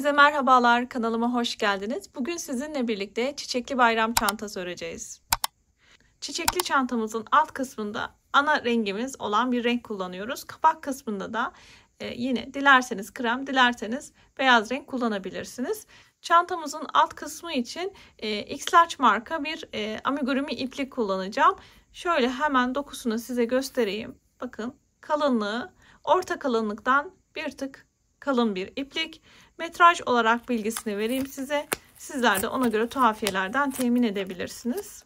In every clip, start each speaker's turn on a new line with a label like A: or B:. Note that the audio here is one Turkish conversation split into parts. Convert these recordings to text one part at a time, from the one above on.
A: Herkese merhabalar, kanalıma hoş geldiniz. Bugün sizinle birlikte çiçekli bayram çantası öreceğiz. Çiçekli çantamızın alt kısmında ana rengimiz olan bir renk kullanıyoruz. Kapak kısmında da yine dilerseniz krem, dilerseniz beyaz renk kullanabilirsiniz. Çantamızın alt kısmı için X-Large marka bir amigurumi iplik kullanacağım. Şöyle hemen dokusunu size göstereyim. Bakın kalınlığı orta kalınlıktan bir tık kalın bir iplik. Metraj olarak bilgisini vereyim size. Sizler de ona göre tuhafiyelerden temin edebilirsiniz.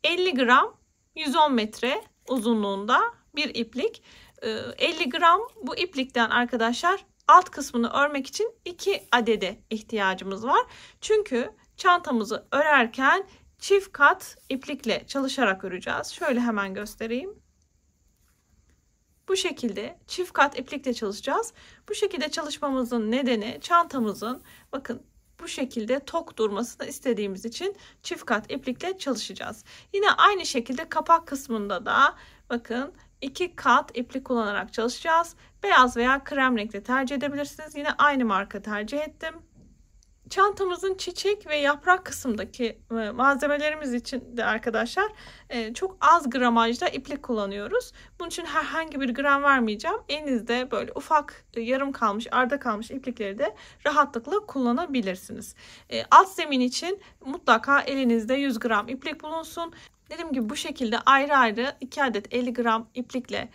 A: 50 gram 110 metre uzunluğunda bir iplik. 50 gram bu iplikten arkadaşlar alt kısmını örmek için 2 adede ihtiyacımız var. Çünkü çantamızı örerken çift kat iplikle çalışarak öreceğiz. Şöyle hemen göstereyim. Bu şekilde çift kat iplikle çalışacağız. Bu şekilde çalışmamızın nedeni çantamızın bakın bu şekilde tok durmasını istediğimiz için çift kat iplikle çalışacağız. Yine aynı şekilde kapak kısmında da bakın 2 kat iplik kullanarak çalışacağız. Beyaz veya krem renkte tercih edebilirsiniz. Yine aynı marka tercih ettim. Çantamızın çiçek ve yaprak kısmındaki malzemelerimiz için de arkadaşlar çok az gramajda iplik kullanıyoruz. Bunun için herhangi bir gram vermeyeceğim. Elinizde böyle ufak yarım kalmış, arda kalmış iplikleri de rahatlıkla kullanabilirsiniz. Alt zemin için mutlaka elinizde 100 gram iplik bulunsun. Dediğim gibi bu şekilde ayrı ayrı 2 adet 50 gram iplikle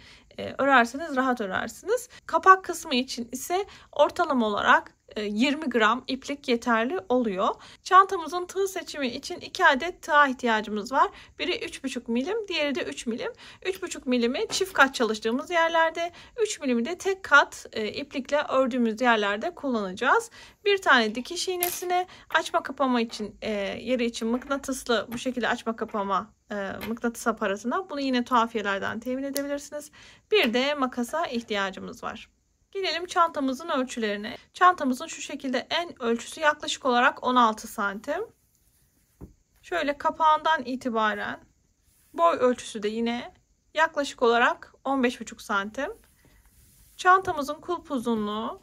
A: örerseniz rahat örersiniz. Kapak kısmı için ise ortalama olarak 20 gram iplik yeterli oluyor. Çantamızın tığ seçimi için 2 adet tığa ihtiyacımız var. Biri 3,5 milim, diğeri de 3 milim. 3,5 milimi çift kat çalıştığımız yerlerde, 3 milimi de tek kat iplikle ördüğümüz yerlerde kullanacağız. Bir tane dikiş iğnesine açma kapama için yeri için mıknatıslı bu şekilde açma kapama mıknatıs aparatına, bunu yine tuhafiyelerden temin edebilirsiniz. Bir de makasa ihtiyacımız var. Gelelim çantamızın ölçülerine. Çantamızın şu şekilde en ölçüsü yaklaşık olarak 16 santim. Şöyle kapağından itibaren boy ölçüsü de yine yaklaşık olarak 15,5 santim. Çantamızın kulp uzunluğu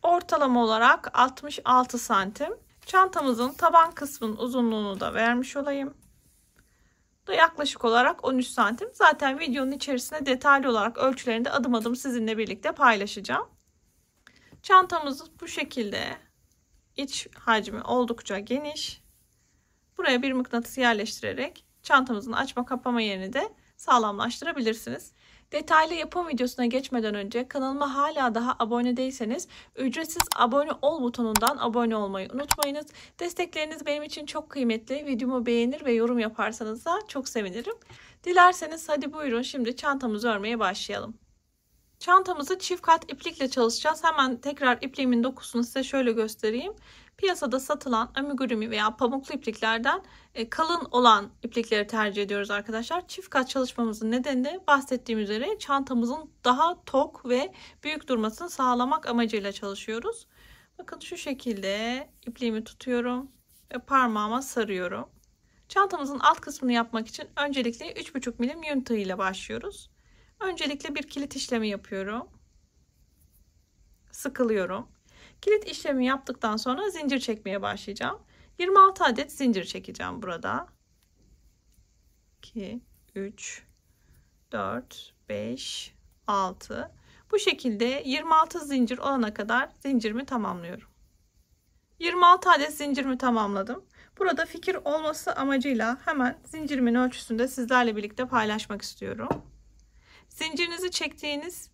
A: ortalama olarak 66 santim. Çantamızın taban kısmının uzunluğunu da vermiş olayım. Da yaklaşık olarak 13 santim. Zaten videonun içerisinde detaylı olarak ölçülerini de adım adım sizinle birlikte paylaşacağım. Çantamız bu şekilde, iç hacmi oldukça geniş. Buraya bir mıknatıs yerleştirerek çantamızın açma kapama yerini de sağlamlaştırabilirsiniz. Detaylı yapım videosuna geçmeden önce kanalıma hala daha abone değilseniz ücretsiz abone ol butonundan abone olmayı unutmayınız. Destekleriniz benim için çok kıymetli. Videomu beğenir ve yorum yaparsanız da çok sevinirim. Dilerseniz hadi buyurun şimdi çantamızı örmeye başlayalım. Çantamızı çift kat iplikle çalışacağız. Hemen tekrar ipliğimin dokusunu size şöyle göstereyim. Piyasada satılan amigurumi veya pamuklu ipliklerden kalın olan iplikleri tercih ediyoruz arkadaşlar. Çift kat çalışmamızın nedeni de bahsettiğim üzere çantamızın daha tok ve büyük durmasını sağlamak amacıyla çalışıyoruz. Bakın şu şekilde ipliğimi tutuyorum ve parmağıma sarıyorum. Çantamızın alt kısmını yapmak için öncelikle 3,5 milim yün tığ ile başlıyoruz. Öncelikle bir kilit işlemi yapıyorum. Sıkılıyorum. Kilit işlemi yaptıktan sonra zincir çekmeye başlayacağım. 26 adet zincir çekeceğim burada. 2, 3, 4, 5, 6. Bu şekilde 26 zincir olana kadar zincirimi tamamlıyorum. 26 adet zincirimi tamamladım. Burada fikir olması amacıyla hemen zincirimin ölçüsünü de sizlerle birlikte paylaşmak istiyorum. Zincirinizi çektiğiniz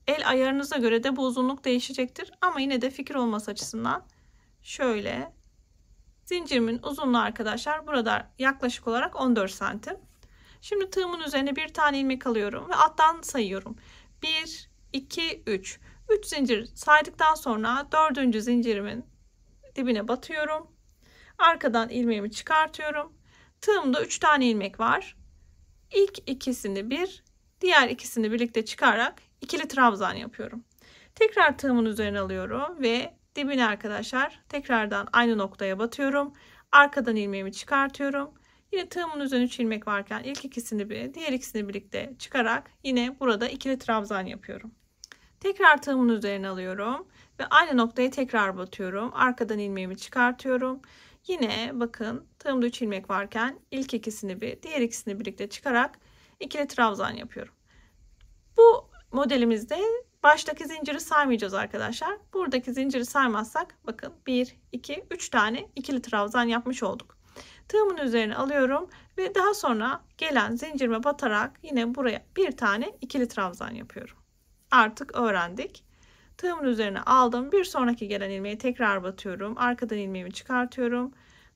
A: el ayarınıza göre de bu uzunluk değişecektir. Ama yine de fikir olması açısından şöyle zincirimin uzunluğu arkadaşlar burada yaklaşık olarak 14 santim. Şimdi tığımın üzerine bir tane ilmek alıyorum ve alttan sayıyorum. 1, 2, 3. 3 zincir saydıktan sonra 4. zincirimin dibine batıyorum. Arkadan ilmeğimi çıkartıyorum. Tığımda 3 tane ilmek var. İlk ikisini diğer ikisini birlikte çıkararak ikili trabzan yapıyorum. Tekrar tığımın üzerine alıyorum ve dibine arkadaşlar tekrardan aynı noktaya batıyorum. Arkadan ilmeğimi çıkartıyorum. Yine tığımın üzerine 3 ilmek varken ilk ikisini diğer ikisini birlikte çıkarak yine burada ikili trabzan yapıyorum. Tekrar tığımın üzerine alıyorum ve aynı noktaya tekrar batıyorum. Arkadan ilmeğimi çıkartıyorum. Yine bakın tığımda 3 ilmek varken ilk ikisini diğer ikisini birlikte çıkarak ikili trabzan yapıyorum. Bu modelimizde baştaki zinciri saymayacağız arkadaşlar. Buradaki zinciri saymazsak bakın 1, 2, 3 tane ikili trabzan yapmış olduk. Tığımın üzerine alıyorum ve daha sonra gelen zincirime batarak yine buraya bir tane ikili trabzan yapıyorum. Artık öğrendik. Tığımın üzerine aldım. Bir sonraki gelen ilmeğe tekrar batıyorum. Arkadan ilmeğimi çıkartıyorum.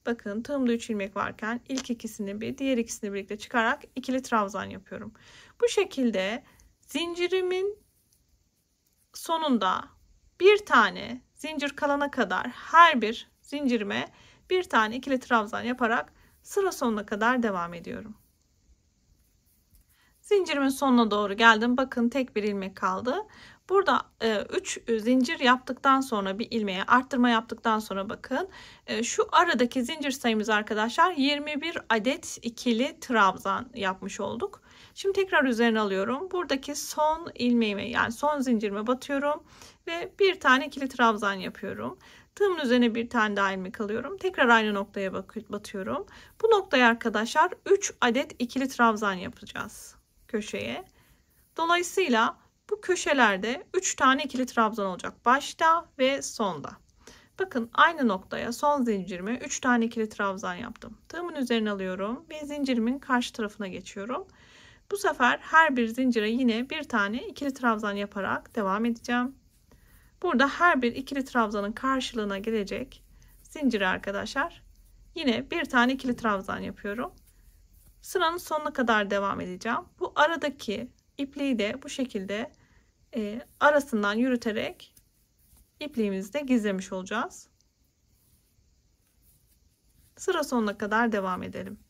A: Bakın tığımda 3 ilmek varken ilk ikisini diğer ikisini birlikte çıkarak ikili trabzan yapıyorum. Bu şekilde zincirimin sonunda bir tane zincir kalana kadar her bir zincirime bir tane ikili trabzan yaparak sıra sonuna kadar devam ediyorum. Zincirimin sonuna doğru geldim. Bakın tek bir ilmek kaldı. Burada 3 zincir yaptıktan sonra bir ilmeğe arttırma yaptıktan sonra bakın şu aradaki zincir sayımız arkadaşlar 21 adet ikili trabzan yapmış olduk. Şimdi tekrar üzerine alıyorum. Buradaki son ilmeğime yani son zincirime batıyorum ve bir tane ikili trabzan yapıyorum. Tığımın üzerine bir tane daha ilmek alıyorum. Tekrar aynı noktaya batıyorum. Bu noktaya arkadaşlar 3 adet ikili trabzan yapacağız köşeye. Dolayısıyla bu köşelerde 3 tane ikili trabzan olacak. Başta ve sonda. Bakın aynı noktaya son zincirime 3 tane ikili trabzan yaptım. Tığımın üzerine alıyorum ve zincirimin karşı tarafına geçiyorum. Bu sefer her bir zincire yine bir tane ikili trabzan yaparak devam edeceğim. Burada her bir ikili trabzanın karşılığına gelecek zinciri arkadaşlar. Yine bir tane ikili trabzan yapıyorum. Sıranın sonuna kadar devam edeceğim. Bu aradaki ipliği de bu şekilde arasından yürüterek ipliğimizi de gizlemiş olacağız. Sıra sonuna kadar devam edelim.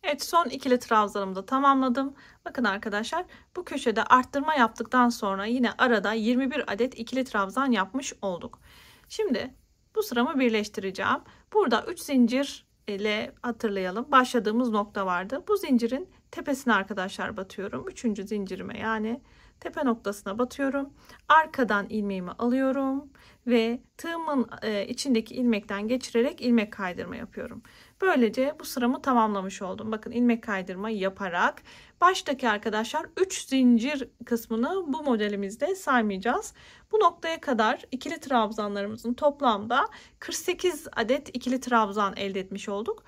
A: Evet, son ikili trabzanımı da tamamladım. Bakın arkadaşlar bu köşede arttırma yaptıktan sonra yine arada 21 adet ikili trabzan yapmış olduk. Şimdi bu sıramı birleştireceğim. Burada 3 zincir ile hatırlayalım. Başladığımız nokta vardı. Bu zincirin tepesine arkadaşlar batıyorum. 3. zincirime yani tepe noktasına batıyorum. Arkadan ilmeğimi alıyorum ve tığımın içindeki ilmekten geçirerek ilmek kaydırma yapıyorum. Böylece bu sıramı tamamlamış oldum. Bakın ilmek kaydırma yaparak baştaki arkadaşlar 3 zincir kısmını bu modelimizde saymayacağız. Bu noktaya kadar ikili trabzanlarımızın toplamda 48 adet ikili trabzan elde etmiş olduk.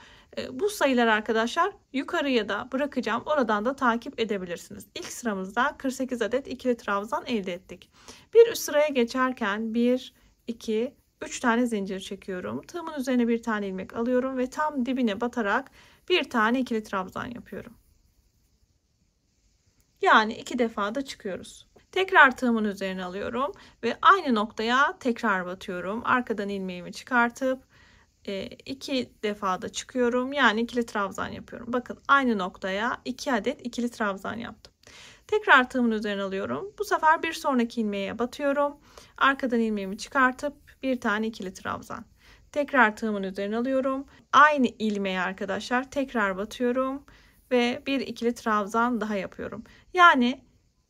A: Bu sayılar arkadaşlar yukarıya da bırakacağım. Oradan da takip edebilirsiniz. İlk sıramızda 48 adet ikili trabzan elde ettik. Bir üst sıraya geçerken 1, 2, 3 tane zincir çekiyorum. Tığımın üzerine bir tane ilmek alıyorum ve tam dibine batarak bir tane ikili trabzan yapıyorum. Yani 2 defa da çıkıyoruz. Tekrar tığımın üzerine alıyorum ve aynı noktaya tekrar batıyorum. Arkadan ilmeğimi çıkartıp 2 defa da çıkıyorum. Yani ikili trabzan yapıyorum. Bakın aynı noktaya 2 adet ikili trabzan yaptım. Tekrar tığımın üzerine alıyorum. Bu sefer bir sonraki ilmeğe batıyorum. Arkadan ilmeğimi çıkartıp bir tane ikili trabzan. Tekrar tığımın üzerine alıyorum. Aynı ilmeğe arkadaşlar tekrar batıyorum ve bir ikili trabzan daha yapıyorum. Yani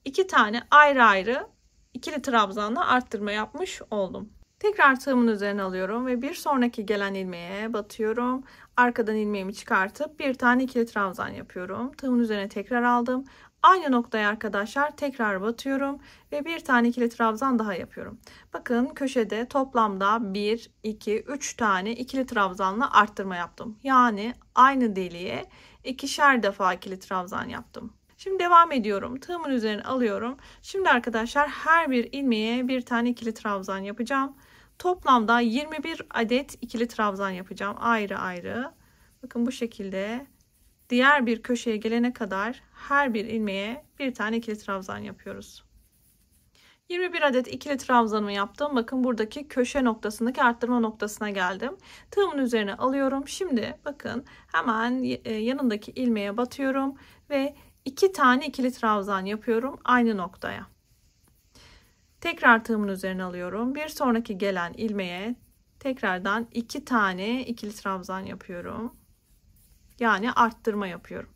A: 2 tane ayrı ayrı ikili trabzanla arttırma yapmış oldum. Tekrar tığımın üzerine alıyorum ve bir sonraki gelen ilmeğe batıyorum. Arkadan ilmeğimi çıkartıp bir tane ikili trabzan yapıyorum. Tığımın üzerine tekrar aldım. Aynı noktaya arkadaşlar tekrar batıyorum ve bir tane ikili trabzan daha yapıyorum. Bakın köşede toplamda 1, 2, 3 tane ikili trabzanla arttırma yaptım. Yani aynı deliğe ikişer defa ikili trabzan yaptım. Şimdi devam ediyorum. Tığımın üzerine alıyorum. Şimdi arkadaşlar her bir ilmeğe bir tane ikili trabzan yapacağım. Toplamda 21 adet ikili trabzan yapacağım ayrı ayrı. Bakın bu şekilde diğer bir köşeye gelene kadar her bir ilmeğe bir tane ikili trabzan yapıyoruz. 21 adet ikili trabzanımı yaptım. Bakın buradaki köşe noktasındaki arttırma noktasına geldim. Tığımın üzerine alıyorum. Şimdi bakın hemen yanındaki ilmeğe batıyorum ve 2 tane ikili trabzan yapıyorum aynı noktaya. Tekrar tığımın üzerine alıyorum. Bir sonraki gelen ilmeğe tekrardan 2 tane ikili trabzan yapıyorum. Yani arttırma yapıyorum.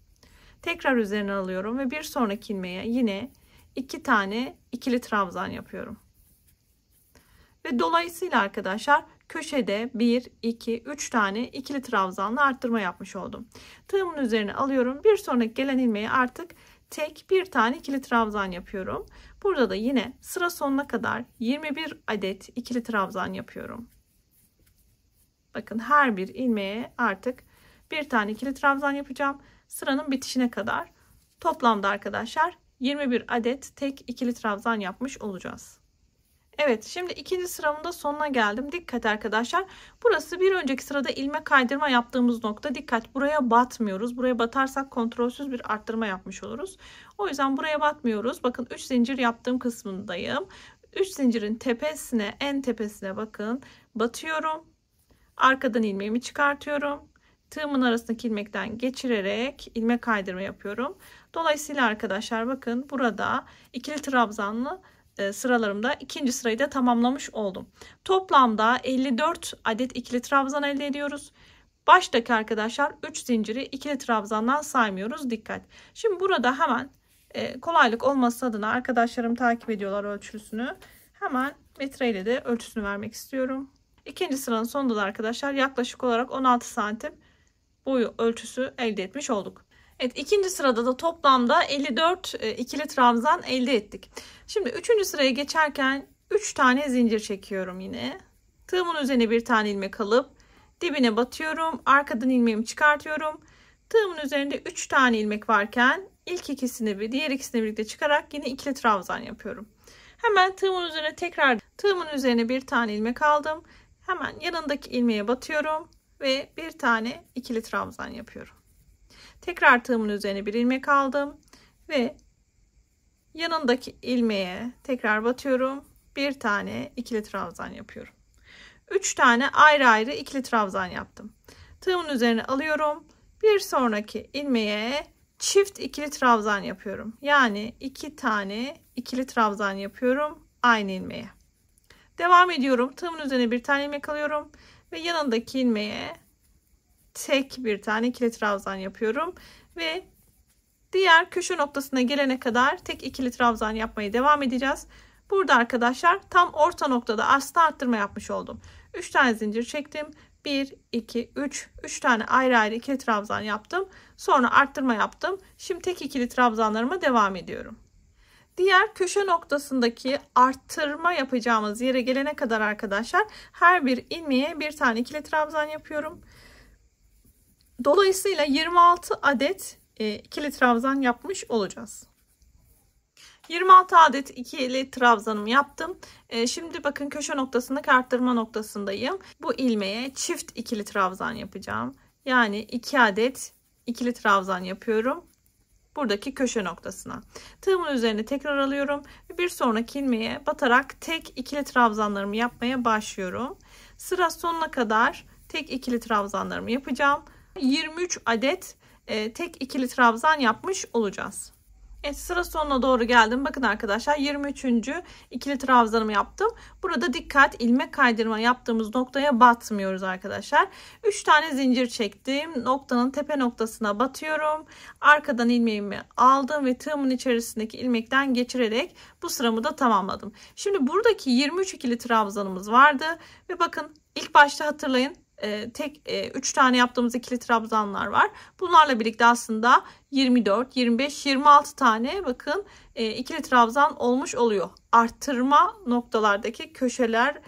A: Tekrar üzerine alıyorum ve bir sonraki ilmeğe yine 2 tane ikili trabzan yapıyorum. Ve dolayısıyla arkadaşlar köşede 1, 2, 3 tane ikili trabzanla arttırma yapmış oldum. Tığımın üzerine alıyorum. Bir sonraki gelen ilmeğe artık tek bir tane ikili trabzan yapıyorum. Burada da yine sıra sonuna kadar 21 adet ikili trabzan yapıyorum. Bakın her bir ilmeğe artık bir tane ikili trabzan yapacağım. Sıranın bitişine kadar. Toplamda arkadaşlar 21 adet tek ikili trabzan yapmış olacağız. Evet, şimdi ikinci sıramın da sonuna geldim. Dikkat arkadaşlar. Burası bir önceki sırada ilmek kaydırma yaptığımız nokta. Dikkat, buraya batmıyoruz. Buraya batarsak kontrolsüz bir arttırma yapmış oluruz. O yüzden buraya batmıyoruz. Bakın 3 zincir yaptığım kısmındayım. 3 zincirin tepesine, en tepesine bakın. Batıyorum. Arkadan ilmeğimi çıkartıyorum. Tığımın arasındaki ilmekten geçirerek ilmek kaydırma yapıyorum. Dolayısıyla arkadaşlar bakın burada ikili trabzanlı sıralarımda ikinci sırayı da tamamlamış oldum. Toplamda 54 adet ikili trabzan elde ediyoruz. Baştaki arkadaşlar 3 zinciri ikili trabzandan saymıyoruz. Dikkat. Şimdi burada hemen kolaylık olması adına arkadaşlarım takip ediyorlar ölçüsünü. Hemen metreyle de ölçüsünü vermek istiyorum. İkinci sıranın sonunda da arkadaşlar yaklaşık olarak 16 santim boyu ölçüsü elde etmiş olduk. Evet, ikinci sırada da toplamda 54 ikili trabzan elde ettik. Şimdi üçüncü sıraya geçerken 3 tane zincir çekiyorum yine. Tığımın üzerine bir tane ilmek alıp dibine batıyorum. Arkadan ilmeğimi çıkartıyorum. Tığımın üzerinde 3 tane ilmek varken ilk ikisini ve diğer ikisini birlikte çıkarak yine ikili trabzan yapıyorum. Hemen tığımın üzerine tekrar tığımın üzerine bir tane ilmek aldım. Hemen yanındaki ilmeğe batıyorum ve bir tane ikili trabzan yapıyorum. Tekrar tığımın üzerine bir ilmek aldım ve yanındaki ilmeğe tekrar batıyorum. Bir tane ikili trabzan yapıyorum. 3 tane ayrı ayrı ikili trabzan yaptım. Tığımın üzerine alıyorum. Bir sonraki ilmeğe çift ikili trabzan yapıyorum. Yani 2 tane ikili trabzan yapıyorum aynı ilmeğe. Devam ediyorum. Tığımın üzerine bir tane ilmek alıyorum ve yanındaki ilmeğe tek bir tane ikili trabzan yapıyorum ve diğer köşe noktasına gelene kadar tek ikili trabzan yapmaya devam edeceğiz. Burada arkadaşlar tam orta noktada aslında arttırma yapmış oldum. 3 tane zincir çektim. 1, 2, 3 tane ayrı ayrı ikili trabzan yaptım. Sonra arttırma yaptım. Şimdi tek ikili trabzanlarıma devam ediyorum. Diğer köşe noktasındaki arttırma yapacağımız yere gelene kadar arkadaşlar her bir ilmeğe bir tane ikili trabzan yapıyorum. Dolayısıyla 26 adet ikili trabzan yapmış olacağız. 26 adet ikili trabzanımı yaptım. Şimdi bakın köşe noktasındaki arttırma noktasındayım. Bu ilmeğe çift ikili trabzan yapacağım. Yani 2 adet ikili trabzan yapıyorum. Buradaki köşe noktasına. Tığımın üzerine tekrar alıyorum. Ve bir sonraki ilmeğe batarak tek ikili trabzanlarımı yapmaya başlıyorum. Sıra sonuna kadar tek ikili trabzanlarımı yapacağım. 23 adet tek ikili trabzan yapmış olacağız. Evet, sıra sonuna doğru geldim. Bakın arkadaşlar 23. ikili trabzanımı yaptım. Burada dikkat, ilmek kaydırma yaptığımız noktaya batmıyoruz arkadaşlar. 3 tane zincir çektim. Noktanın tepe noktasına batıyorum. Arkadan ilmeğimi aldım ve tığımın içerisindeki ilmekten geçirerek bu sıramı da tamamladım. Şimdi buradaki 23 ikili trabzanımız vardı ve bakın ilk başta hatırlayın. 3 tane yaptığımız ikili trabzanlar var. Bunlarla birlikte aslında 24, 25, 26 tane bakın ikili trabzan olmuş oluyor. Arttırma noktalardaki köşeler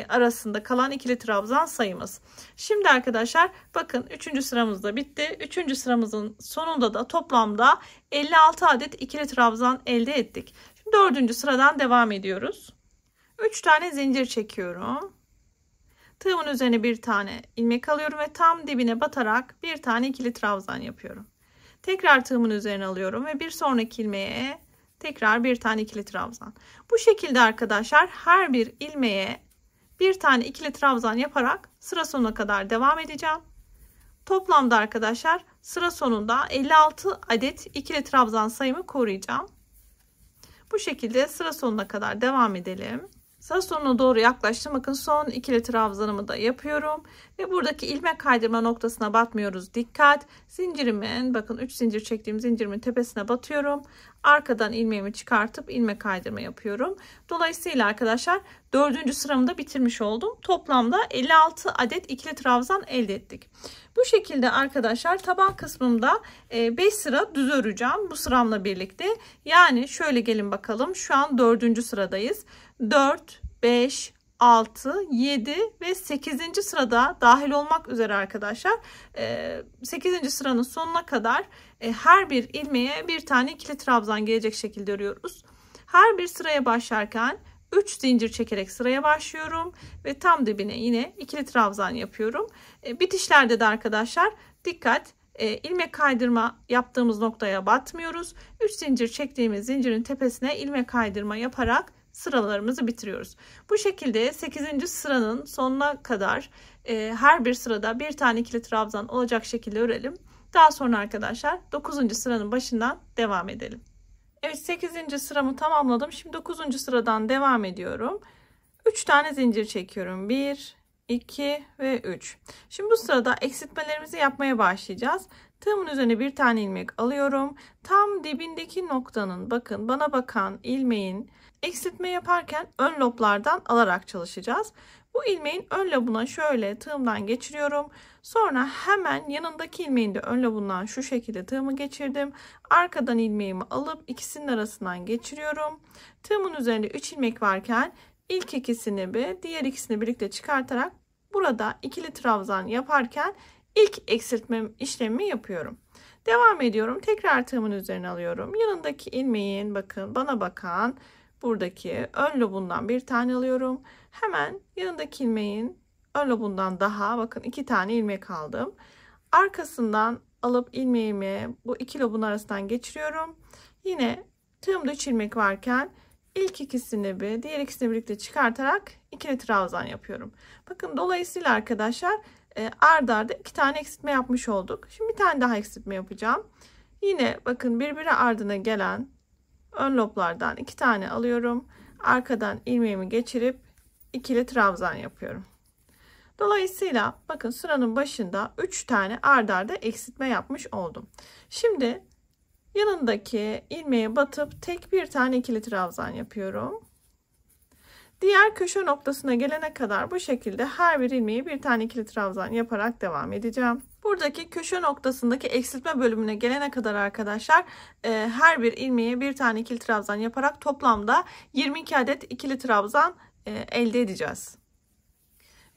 A: arasında kalan ikili trabzan sayımız. Şimdi arkadaşlar bakın 3. sıramız da bitti. 3. sıramızın sonunda da toplamda 56 adet ikili trabzan elde ettik. Şimdi 4. sıradan devam ediyoruz. 3 tane zincir çekiyorum. Tığımın üzerine bir tane ilmek alıyorum ve tam dibine batarak bir tane ikili trabzan yapıyorum. Tekrar tığımın üzerine alıyorum ve bir sonraki ilmeğe tekrar bir tane ikili trabzan. Bu şekilde arkadaşlar her bir ilmeğe bir tane ikili trabzan yaparak sıra sonuna kadar devam edeceğim. Toplamda arkadaşlar sıra sonunda 56 adet ikili trabzan sayımı koruyacağım. Bu şekilde sıra sonuna kadar devam edelim. Sıra sonuna doğru yaklaştım. Bakın son ikili trabzanımı da yapıyorum. Ve buradaki ilmek kaydırma noktasına batmıyoruz. Dikkat. Zincirimin, bakın 3 zincir çektiğim zincirimin tepesine batıyorum. Arkadan ilmeğimi çıkartıp ilmek kaydırma yapıyorum. Dolayısıyla arkadaşlar 4. sıramı da bitirmiş oldum. Toplamda 56 adet ikili trabzan elde ettik. Bu şekilde arkadaşlar taban kısmımda 5 sıra düz öreceğim bu sıramla birlikte. Yani şöyle gelin bakalım. Şu an 4. sıradayız. 4, 5, 6, 7 ve 8. sırada dahil olmak üzere arkadaşlar 8. sıranın sonuna kadar her bir ilmeğe bir tane ikili trabzan gelecek şekilde örüyoruz. Her bir sıraya başlarken 3 zincir çekerek sıraya başlıyorum ve tam dibine yine ikili trabzan yapıyorum. Bitişlerde de arkadaşlar dikkat, ilmek kaydırma yaptığımız noktaya batmıyoruz. 3 zincir çektiğimiz zincirin tepesine ilmek kaydırma yaparak sıralarımızı bitiriyoruz. Bu şekilde 8. sıranın sonuna kadar her bir sırada bir tane ikili trabzan olacak şekilde örelim. Daha sonra arkadaşlar 9. sıranın başından devam edelim. Evet, 8. sıramı tamamladım. Şimdi 9. sıradan devam ediyorum. 3 tane zincir çekiyorum. 1, 2 ve 3. Şimdi bu sırada eksiltmelerimizi yapmaya başlayacağız. Tığımın üzerine bir tane ilmek alıyorum. Tam dibindeki noktanın, bakın bana bakan ilmeğin eksiltme yaparken ön loblardan alarak çalışacağız. Bu ilmeğin ön lobuna şöyle tığımdan geçiriyorum. Sonra hemen yanındaki ilmeğin de ön lobundan şu şekilde tığımı geçirdim. Arkadan ilmeğimi alıp ikisinin arasından geçiriyorum. Tığımın üzerinde 3 ilmek varken ilk ikisini ve diğer ikisini birlikte çıkartarak burada ikili trabzan yaparken ilk eksiltme işlemimi yapıyorum. Devam ediyorum. Tekrar tığımın üzerine alıyorum. Yanındaki ilmeğin, bakın bana bakan buradaki ön lobundan bir tane alıyorum. Hemen yanındaki ilmeğin ön lobundan daha, bakın 2 tane ilmek aldım. Arkasından alıp ilmeğimi bu iki lobun arasından geçiriyorum. Yine tığımda 3 ilmek varken ilk ikisini bir diğer ikisini birlikte çıkartarak ikili trabzan yapıyorum. Bakın dolayısıyla arkadaşlar ard arda 2 tane eksiltme yapmış olduk. Şimdi bir tane daha eksiltme yapacağım. Yine bakın birbiri ardına gelen ön loblardan 2 tane alıyorum. Arkadan ilmeğimi geçirip ikili trabzan yapıyorum. Dolayısıyla bakın sıranın başında 3 tane ard arda eksiltme yapmış oldum. Şimdi yanındaki ilmeğe batıp tek bir tane ikili trabzan yapıyorum. Diğer köşe noktasına gelene kadar bu şekilde her bir ilmeği bir tane ikili trabzan yaparak devam edeceğim. Buradaki köşe noktasındaki eksiltme bölümüne gelene kadar arkadaşlar her bir ilmeğe bir tane ikili trabzan yaparak toplamda 22 adet ikili trabzan elde edeceğiz.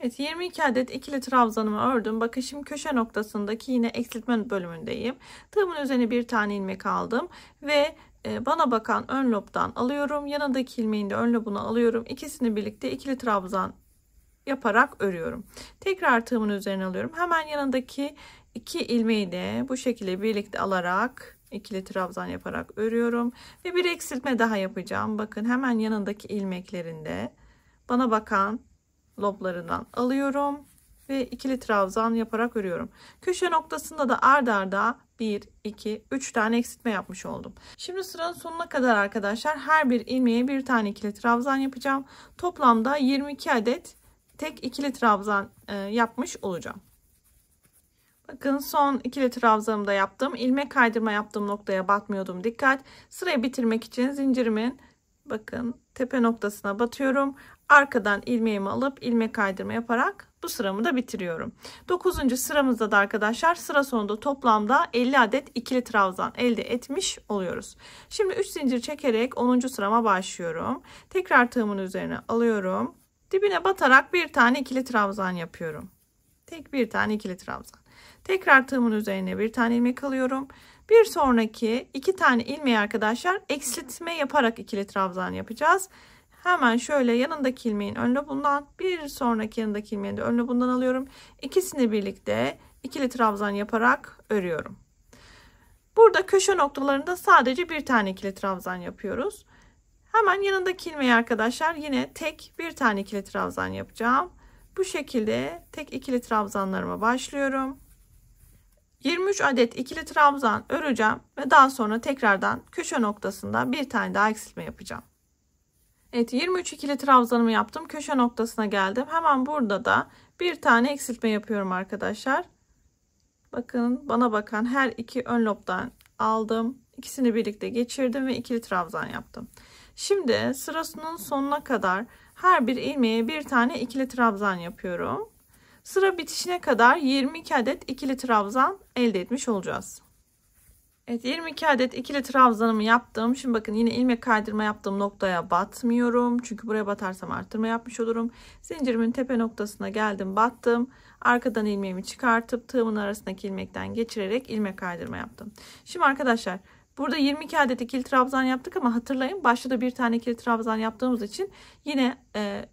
A: Evet, 22 adet ikili trabzanımı ördüm. Bakın şimdi köşe noktasındaki yine eksiltme bölümündeyim. Tığımın üzerine bir tane ilmek aldım ve bana bakan ön lobdan alıyorum. Yanındaki ilmeğin de ön lobunu alıyorum. İkisini birlikte ikili trabzan yaparak örüyorum. Tekrar tığımın üzerine alıyorum. Hemen yanındaki 2 ilmeği de bu şekilde birlikte alarak ikili trabzan yaparak örüyorum. Ve bir eksiltme daha yapacağım. Bakın hemen yanındaki ilmeklerinde bana bakan loblarından alıyorum ve ikili trabzan yaparak örüyorum. Köşe noktasında da ard arda 1, 2, 3 tane eksiltme yapmış oldum. Şimdi sıranın sonuna kadar arkadaşlar her bir ilmeğe bir tane ikili trabzan yapacağım. Toplamda 22 adet tek ikili trabzan yapmış olacağım. Bakın son ikili trabzanımı da yaptım. İlmek kaydırma yaptığım noktaya batmıyordum. Dikkat. Sırayı bitirmek için zincirimin, bakın tepe noktasına batıyorum. Arkadan ilmeğimi alıp ilmek kaydırma yaparak bu sıramı da bitiriyorum. 9. sıramızda da arkadaşlar sıra sonunda toplamda 50 adet ikili trabzan elde etmiş oluyoruz. Şimdi 3 zincir çekerek 10. sırama başlıyorum. Tekrar tığımın üzerine alıyorum. Dibine batarak bir tane ikili trabzan yapıyorum. Tek bir tane ikili trabzan. Tekrar tığımın üzerine bir tane ilmek alıyorum. Bir sonraki 2 tane ilmeği arkadaşlar eksiltme yaparak ikili trabzan yapacağız. Hemen şöyle yanındaki ilmeğin ön lobundan, bir sonraki yanındaki ilmeğin de ön lobundan alıyorum. İkisini birlikte ikili trabzan yaparak örüyorum. Burada köşe noktalarında sadece bir tane ikili trabzan yapıyoruz. Hemen yanındaki ilmeği arkadaşlar yine tek bir tane ikili trabzan yapacağım. Bu şekilde tek ikili trabzanlarıma başlıyorum. 23 adet ikili trabzan öreceğim ve daha sonra tekrardan köşe noktasında bir tane daha eksiltme yapacağım. Evet, 23 ikili trabzanımı yaptım. Köşe noktasına geldim. Hemen burada da bir tane eksiltme yapıyorum arkadaşlar. Bakın, bana bakan her iki ön lobdan aldım. İkisini birlikte geçirdim ve ikili trabzan yaptım. Şimdi sırasının sonuna kadar her bir ilmeğe bir tane ikili trabzan yapıyorum. Sıra bitişine kadar 22 adet ikili trabzan elde etmiş olacağız. Evet, 22 adet ikili trabzanımı yaptım. Şimdi bakın, yine ilmek kaydırma yaptığım noktaya batmıyorum. Çünkü buraya batarsam arttırma yapmış olurum. Zincirimin tepe noktasına geldim, battım. Arkadan ilmeğimi çıkartıp tığımın arasındaki ilmekten geçirerek ilmek kaydırma yaptım. Şimdi arkadaşlar, burada 22 adet ikili trabzan yaptık ama hatırlayın, başta da bir tane ikili trabzan yaptığımız için yine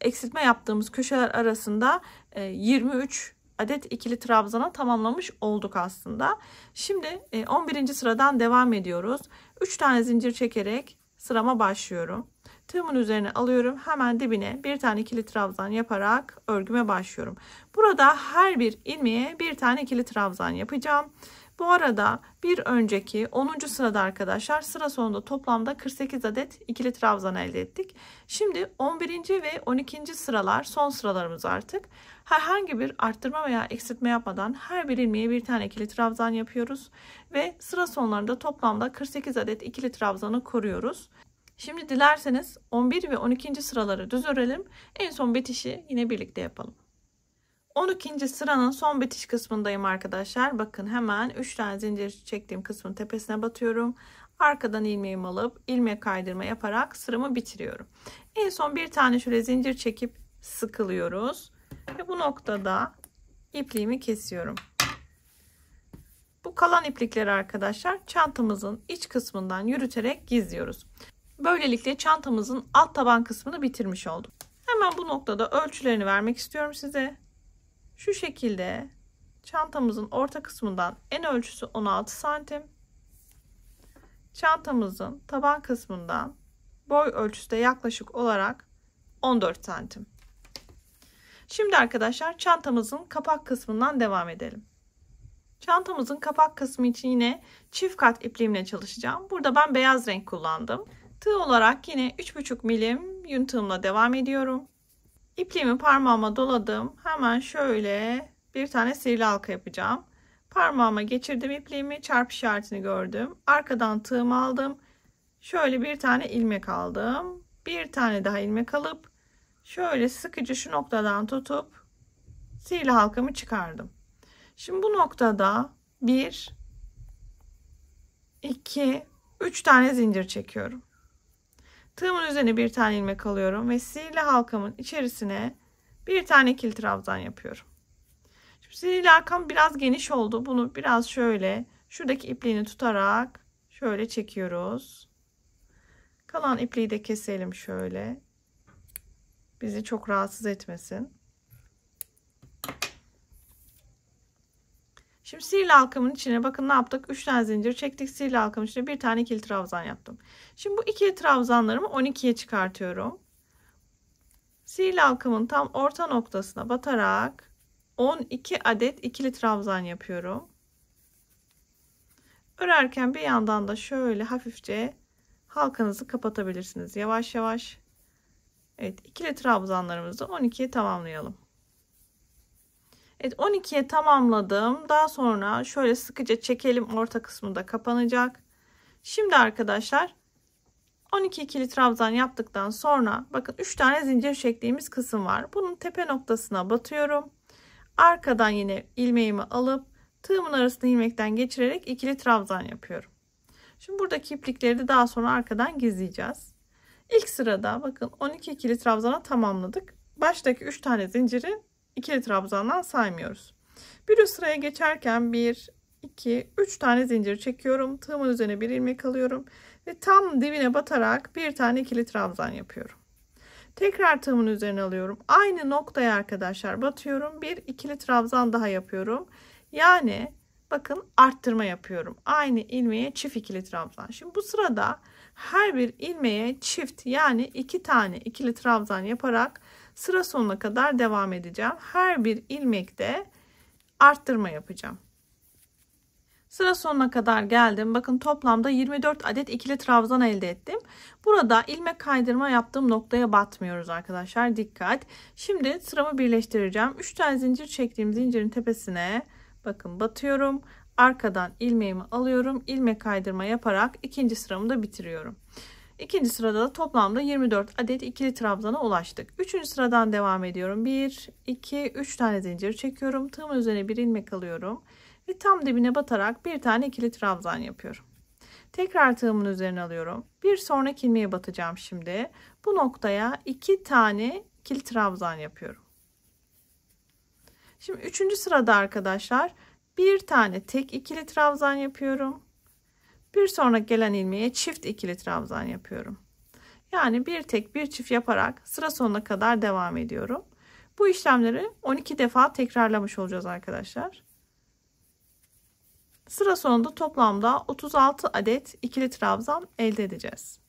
A: eksiltme yaptığımız köşeler arasında 23 adet ikili trabzana tamamlamış olduk aslında. Şimdi 11. sıradan devam ediyoruz. 3 tane zincir çekerek sırama başlıyorum. Tığımın üzerine alıyorum. Hemen dibine bir tane ikili trabzan yaparak örgüme başlıyorum. Burada her bir ilmeğe bir tane ikili trabzan yapacağım. Bu arada bir önceki 10. sırada arkadaşlar, sıra sonunda toplamda 48 adet ikili trabzan elde ettik. Şimdi 11. ve 12. sıralar son sıralarımız artık. Herhangi bir arttırma veya eksiltme yapmadan her bir ilmeğe bir tane ikili trabzan yapıyoruz. Ve sıra sonlarında toplamda 48 adet ikili trabzanı koruyoruz. Şimdi dilerseniz 11 ve 12. sıraları düz örelim. En son bitişi yine birlikte yapalım. 12. sıranın son bitiş kısmındayım arkadaşlar. Bakın, hemen 3 tane zincir çektiğim kısmın tepesine batıyorum. Arkadan ilmeğimi alıp ilmek kaydırma yaparak sıramı bitiriyorum. En son bir tane şöyle zincir çekip sıkılıyoruz. Ve bu noktada ipliğimi kesiyorum. Bu kalan iplikleri arkadaşlar çantamızın iç kısmından yürüterek gizliyoruz. Böylelikle çantamızın alt taban kısmını bitirmiş oldum. Hemen bu noktada ölçülerini vermek istiyorum size. Şu şekilde çantamızın orta kısmından en ölçüsü 16 santim. Çantamızın taban kısmından boy ölçüsü de yaklaşık olarak 14 santim. Şimdi arkadaşlar, çantamızın kapak kısmından devam edelim. Çantamızın kapak kısmı için yine çift kat ipliğimle çalışacağım. Burada ben beyaz renk kullandım. Tığ olarak yine 3,5 milim yün tığımla devam ediyorum. İpliğimi parmağıma doladım. Hemen şöyle bir tane sihirli halka yapacağım. Parmağıma geçirdim ipliğimi, çarpı işaretini gördüm. Arkadan tığımı aldım. Şöyle bir tane ilmek aldım. Bir tane daha ilmek alıp şöyle sıkıcı şu noktadan tutup sihirli halkamı çıkardım. Şimdi bu noktada 1, 2, 3 tane zincir çekiyorum. Tığımın üzerine bir tane ilmek alıyorum ve sihirli halkamın içerisine bir tane ikili trabzan yapıyorum. Şimdi sihirli halkam biraz geniş oldu. Bunu biraz şöyle şuradaki ipliğini tutarak şöyle çekiyoruz. Kalan ipliği de keselim şöyle. Bizi çok rahatsız etmesin. Şimdi sihirli halkamın içine bakın ne yaptık? 3 tane zincir çektik. Sihirli halkamın içine bir tane ikili trabzan yaptım. Şimdi bu ikili trabzanlarımı 12'ye çıkartıyorum. Sihirli halkamın tam orta noktasına batarak 12 adet ikili trabzan yapıyorum. Örerken bir yandan da şöyle hafifçe halkanızı kapatabilirsiniz. Yavaş yavaş. Evet, ikili trabzanlarımızı 12'ye tamamlayalım. Evet, 12'ye tamamladım. Daha sonra şöyle sıkıca çekelim. Orta kısmında kapanacak. Şimdi arkadaşlar 12 ikili trabzan yaptıktan sonra bakın 3 tane zincir çektiğimiz kısım var. Bunun tepe noktasına batıyorum. Arkadan yine ilmeğimi alıp tığımın arasına ilmekten geçirerek ikili trabzan yapıyorum. Şimdi buradaki iplikleri de daha sonra arkadan gizleyeceğiz. İlk sırada bakın 12 ikili trabzana tamamladık. Baştaki 3 tane zinciri ikili trabzandan saymıyoruz. Bir üst sıraya geçerken 1, 2, 3 tane zincir çekiyorum. Tığımın üzerine bir ilmek alıyorum ve tam dibine batarak bir tane ikili trabzan yapıyorum. Tekrar tığımın üzerine alıyorum. Aynı noktaya arkadaşlar batıyorum. Bir ikili trabzan daha yapıyorum. Yani bakın, arttırma yapıyorum. Aynı ilmeğe çift ikili trabzan. Şimdi bu sırada her bir ilmeğe çift, yani 2 tane ikili trabzan yaparak sıra sonuna kadar devam edeceğim. Her bir ilmekte arttırma yapacağım. Sıra sonuna kadar geldim. Bakın toplamda 24 adet ikili trabzan elde ettim. Burada ilmek kaydırma yaptığım noktaya batmıyoruz arkadaşlar. Dikkat. Şimdi sıramı birleştireceğim. 3 tane zincir çektiğim zincirin tepesine bakın batıyorum. Arkadan ilmeğimi alıyorum. İlmek kaydırma yaparak ikinci sıramı da bitiriyorum. İkinci sırada da toplamda 24 adet ikili trabzana ulaştık. Üçüncü sıradan devam ediyorum. 1, 2, 3 tane zincir çekiyorum. Tığımın üzerine bir ilmek alıyorum. Ve tam dibine batarak bir tane ikili trabzan yapıyorum. Tekrar tığımın üzerine alıyorum. Bir sonraki ilmeğe batacağım şimdi. Bu noktaya 2 tane ikili trabzan yapıyorum. Şimdi üçüncü sırada arkadaşlar bir tane tek ikili trabzan yapıyorum. Bir sonraki gelen ilmeğe çift ikili trabzan yapıyorum. Yani bir tek bir çift yaparak sıra sonuna kadar devam ediyorum. Bu işlemleri 12 defa tekrarlamış olacağız arkadaşlar. Sıra sonunda toplamda 36 adet ikili trabzan elde edeceğiz.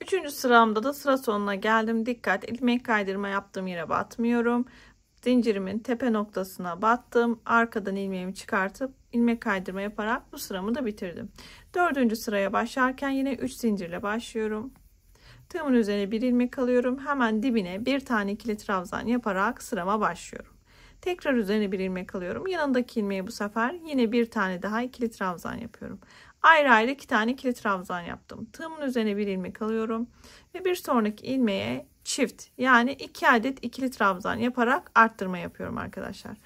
A: Üçüncü sıramda da sıra sonuna geldim. Dikkat, ilmek kaydırma yaptığım yere batmıyorum. Zincirimin tepe noktasına battım. Arkadan ilmeğimi çıkartıp ilmek kaydırma yaparak bu sıramı da bitirdim. Dördüncü sıraya başlarken yine 3 zincirle başlıyorum. Tığımın üzerine bir ilmek alıyorum. Hemen dibine bir tane ikili trabzan yaparak sırama başlıyorum. Tekrar üzerine bir ilmek alıyorum. Yanındaki ilmeği bu sefer yine bir tane daha ikili trabzan yapıyorum. Ayrı ayrı 2 tane ikili trabzan yaptım. Tığımın üzerine bir ilmek alıyorum ve bir sonraki ilmeğe çift yani 2 adet ikili trabzan yaparak arttırma yapıyorum arkadaşlar.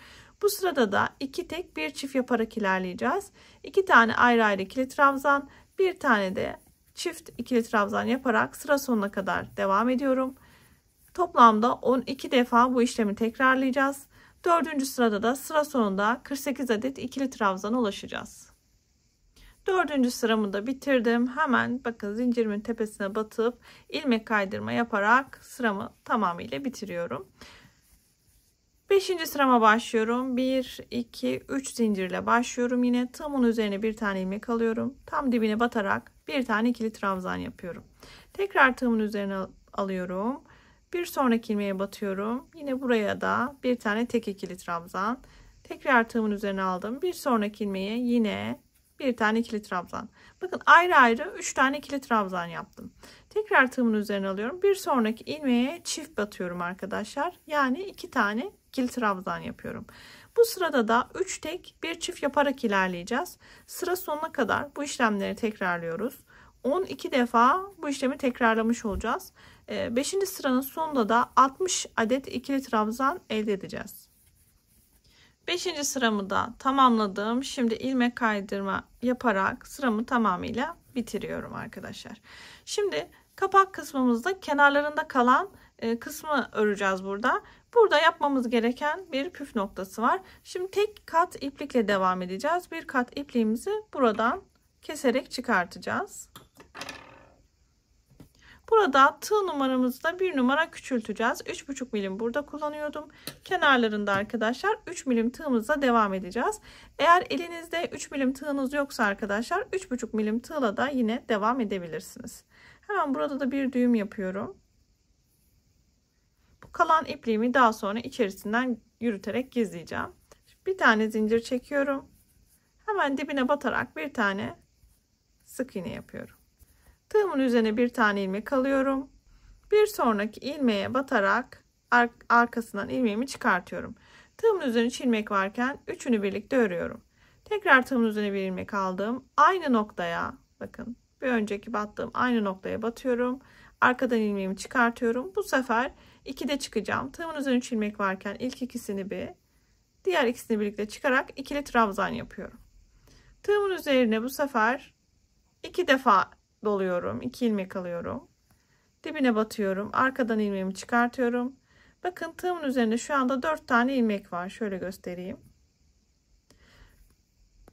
A: Bu sırada da 2 tek bir çift yaparak ilerleyeceğiz. 2 tane ayrı ayrı ikili trabzan, bir tane de çift ikili trabzan yaparak sıra sonuna kadar devam ediyorum. Toplamda 12 defa bu işlemi tekrarlayacağız. Dördüncü sırada da sıra sonunda 48 adet ikili trabzana ulaşacağız. Dördüncü sıramı da bitirdim. Hemen bakın zincirimin tepesine batıp ilmek kaydırma yaparak sıramı tamamıyla bitiriyorum. Beşinci sırama başlıyorum. 1, 2, 3 zincirle başlıyorum. Yine tığımın üzerine bir tane ilmek alıyorum. Tam dibine batarak bir tane ikili trabzan yapıyorum. Tekrar tığımın üzerine alıyorum. Bir sonraki ilmeğe batıyorum. Yine buraya da bir tane tek ikili trabzan. Tekrar tığımın üzerine aldım. Bir sonraki ilmeğe yine bir tane ikili trabzan. Bakın ayrı ayrı 3 tane ikili trabzan yaptım. Tekrar tığımın üzerine alıyorum. Bir sonraki ilmeğe çift batıyorum arkadaşlar. Yani 2 tane ikili trabzan yapıyorum. Bu sırada da 3 tek bir çift yaparak ilerleyeceğiz. Sıra sonuna kadar bu işlemleri tekrarlıyoruz. 12 defa bu işlemi tekrarlamış olacağız. 5. sıranın sonunda da 60 adet ikili trabzan elde edeceğiz. 5. sıramı da tamamladım. Şimdi ilmek kaydırma yaparak sıramı tamamıyla bitiriyorum arkadaşlar. Şimdi kapak kısmımızda kenarlarında kalan kısmı öreceğiz burada. Burada yapmamız gereken bir püf noktası var. Şimdi tek kat iplikle devam edeceğiz. Bir kat ipliğimizi buradan keserek çıkartacağız. Burada tığ numaramızda bir numara küçülteceğiz. 3,5 milim burada kullanıyordum. Kenarlarında arkadaşlar 3 milim tığımızla devam edeceğiz. Eğer elinizde 3 milim tığınız yoksa arkadaşlar 3,5 milim tığla da yine devam edebilirsiniz. Hemen burada da bir düğüm yapıyorum. Bu kalan ipliğimi daha sonra içerisinden yürüterek gizleyeceğim. Bir tane zincir çekiyorum. Hemen dibine batarak bir tane sık iğne yapıyorum. Tığımın üzerine bir tane ilmek alıyorum. Bir sonraki ilmeğe batarak arkasından ilmeğimi çıkartıyorum. Tığımın üzerine 3 ilmek varken üçünü birlikte örüyorum. Tekrar tığımın üzerine bir ilmek aldım. Aynı noktaya bakın bir önceki battığım aynı noktaya batıyorum. Arkadan ilmeğimi çıkartıyorum. Bu sefer 2'de çıkacağım. Tığımın üzerine 3 ilmek varken ilk ikisini bir, diğer ikisini birlikte çıkarak ikili trabzan yapıyorum. Tığımın üzerine bu sefer 2 defa doluyorum. 2 ilmek alıyorum. Dibine batıyorum. Arkadan ilmeğimi çıkartıyorum. Bakın tığımın üzerinde şu anda 4 tane ilmek var. Şöyle göstereyim.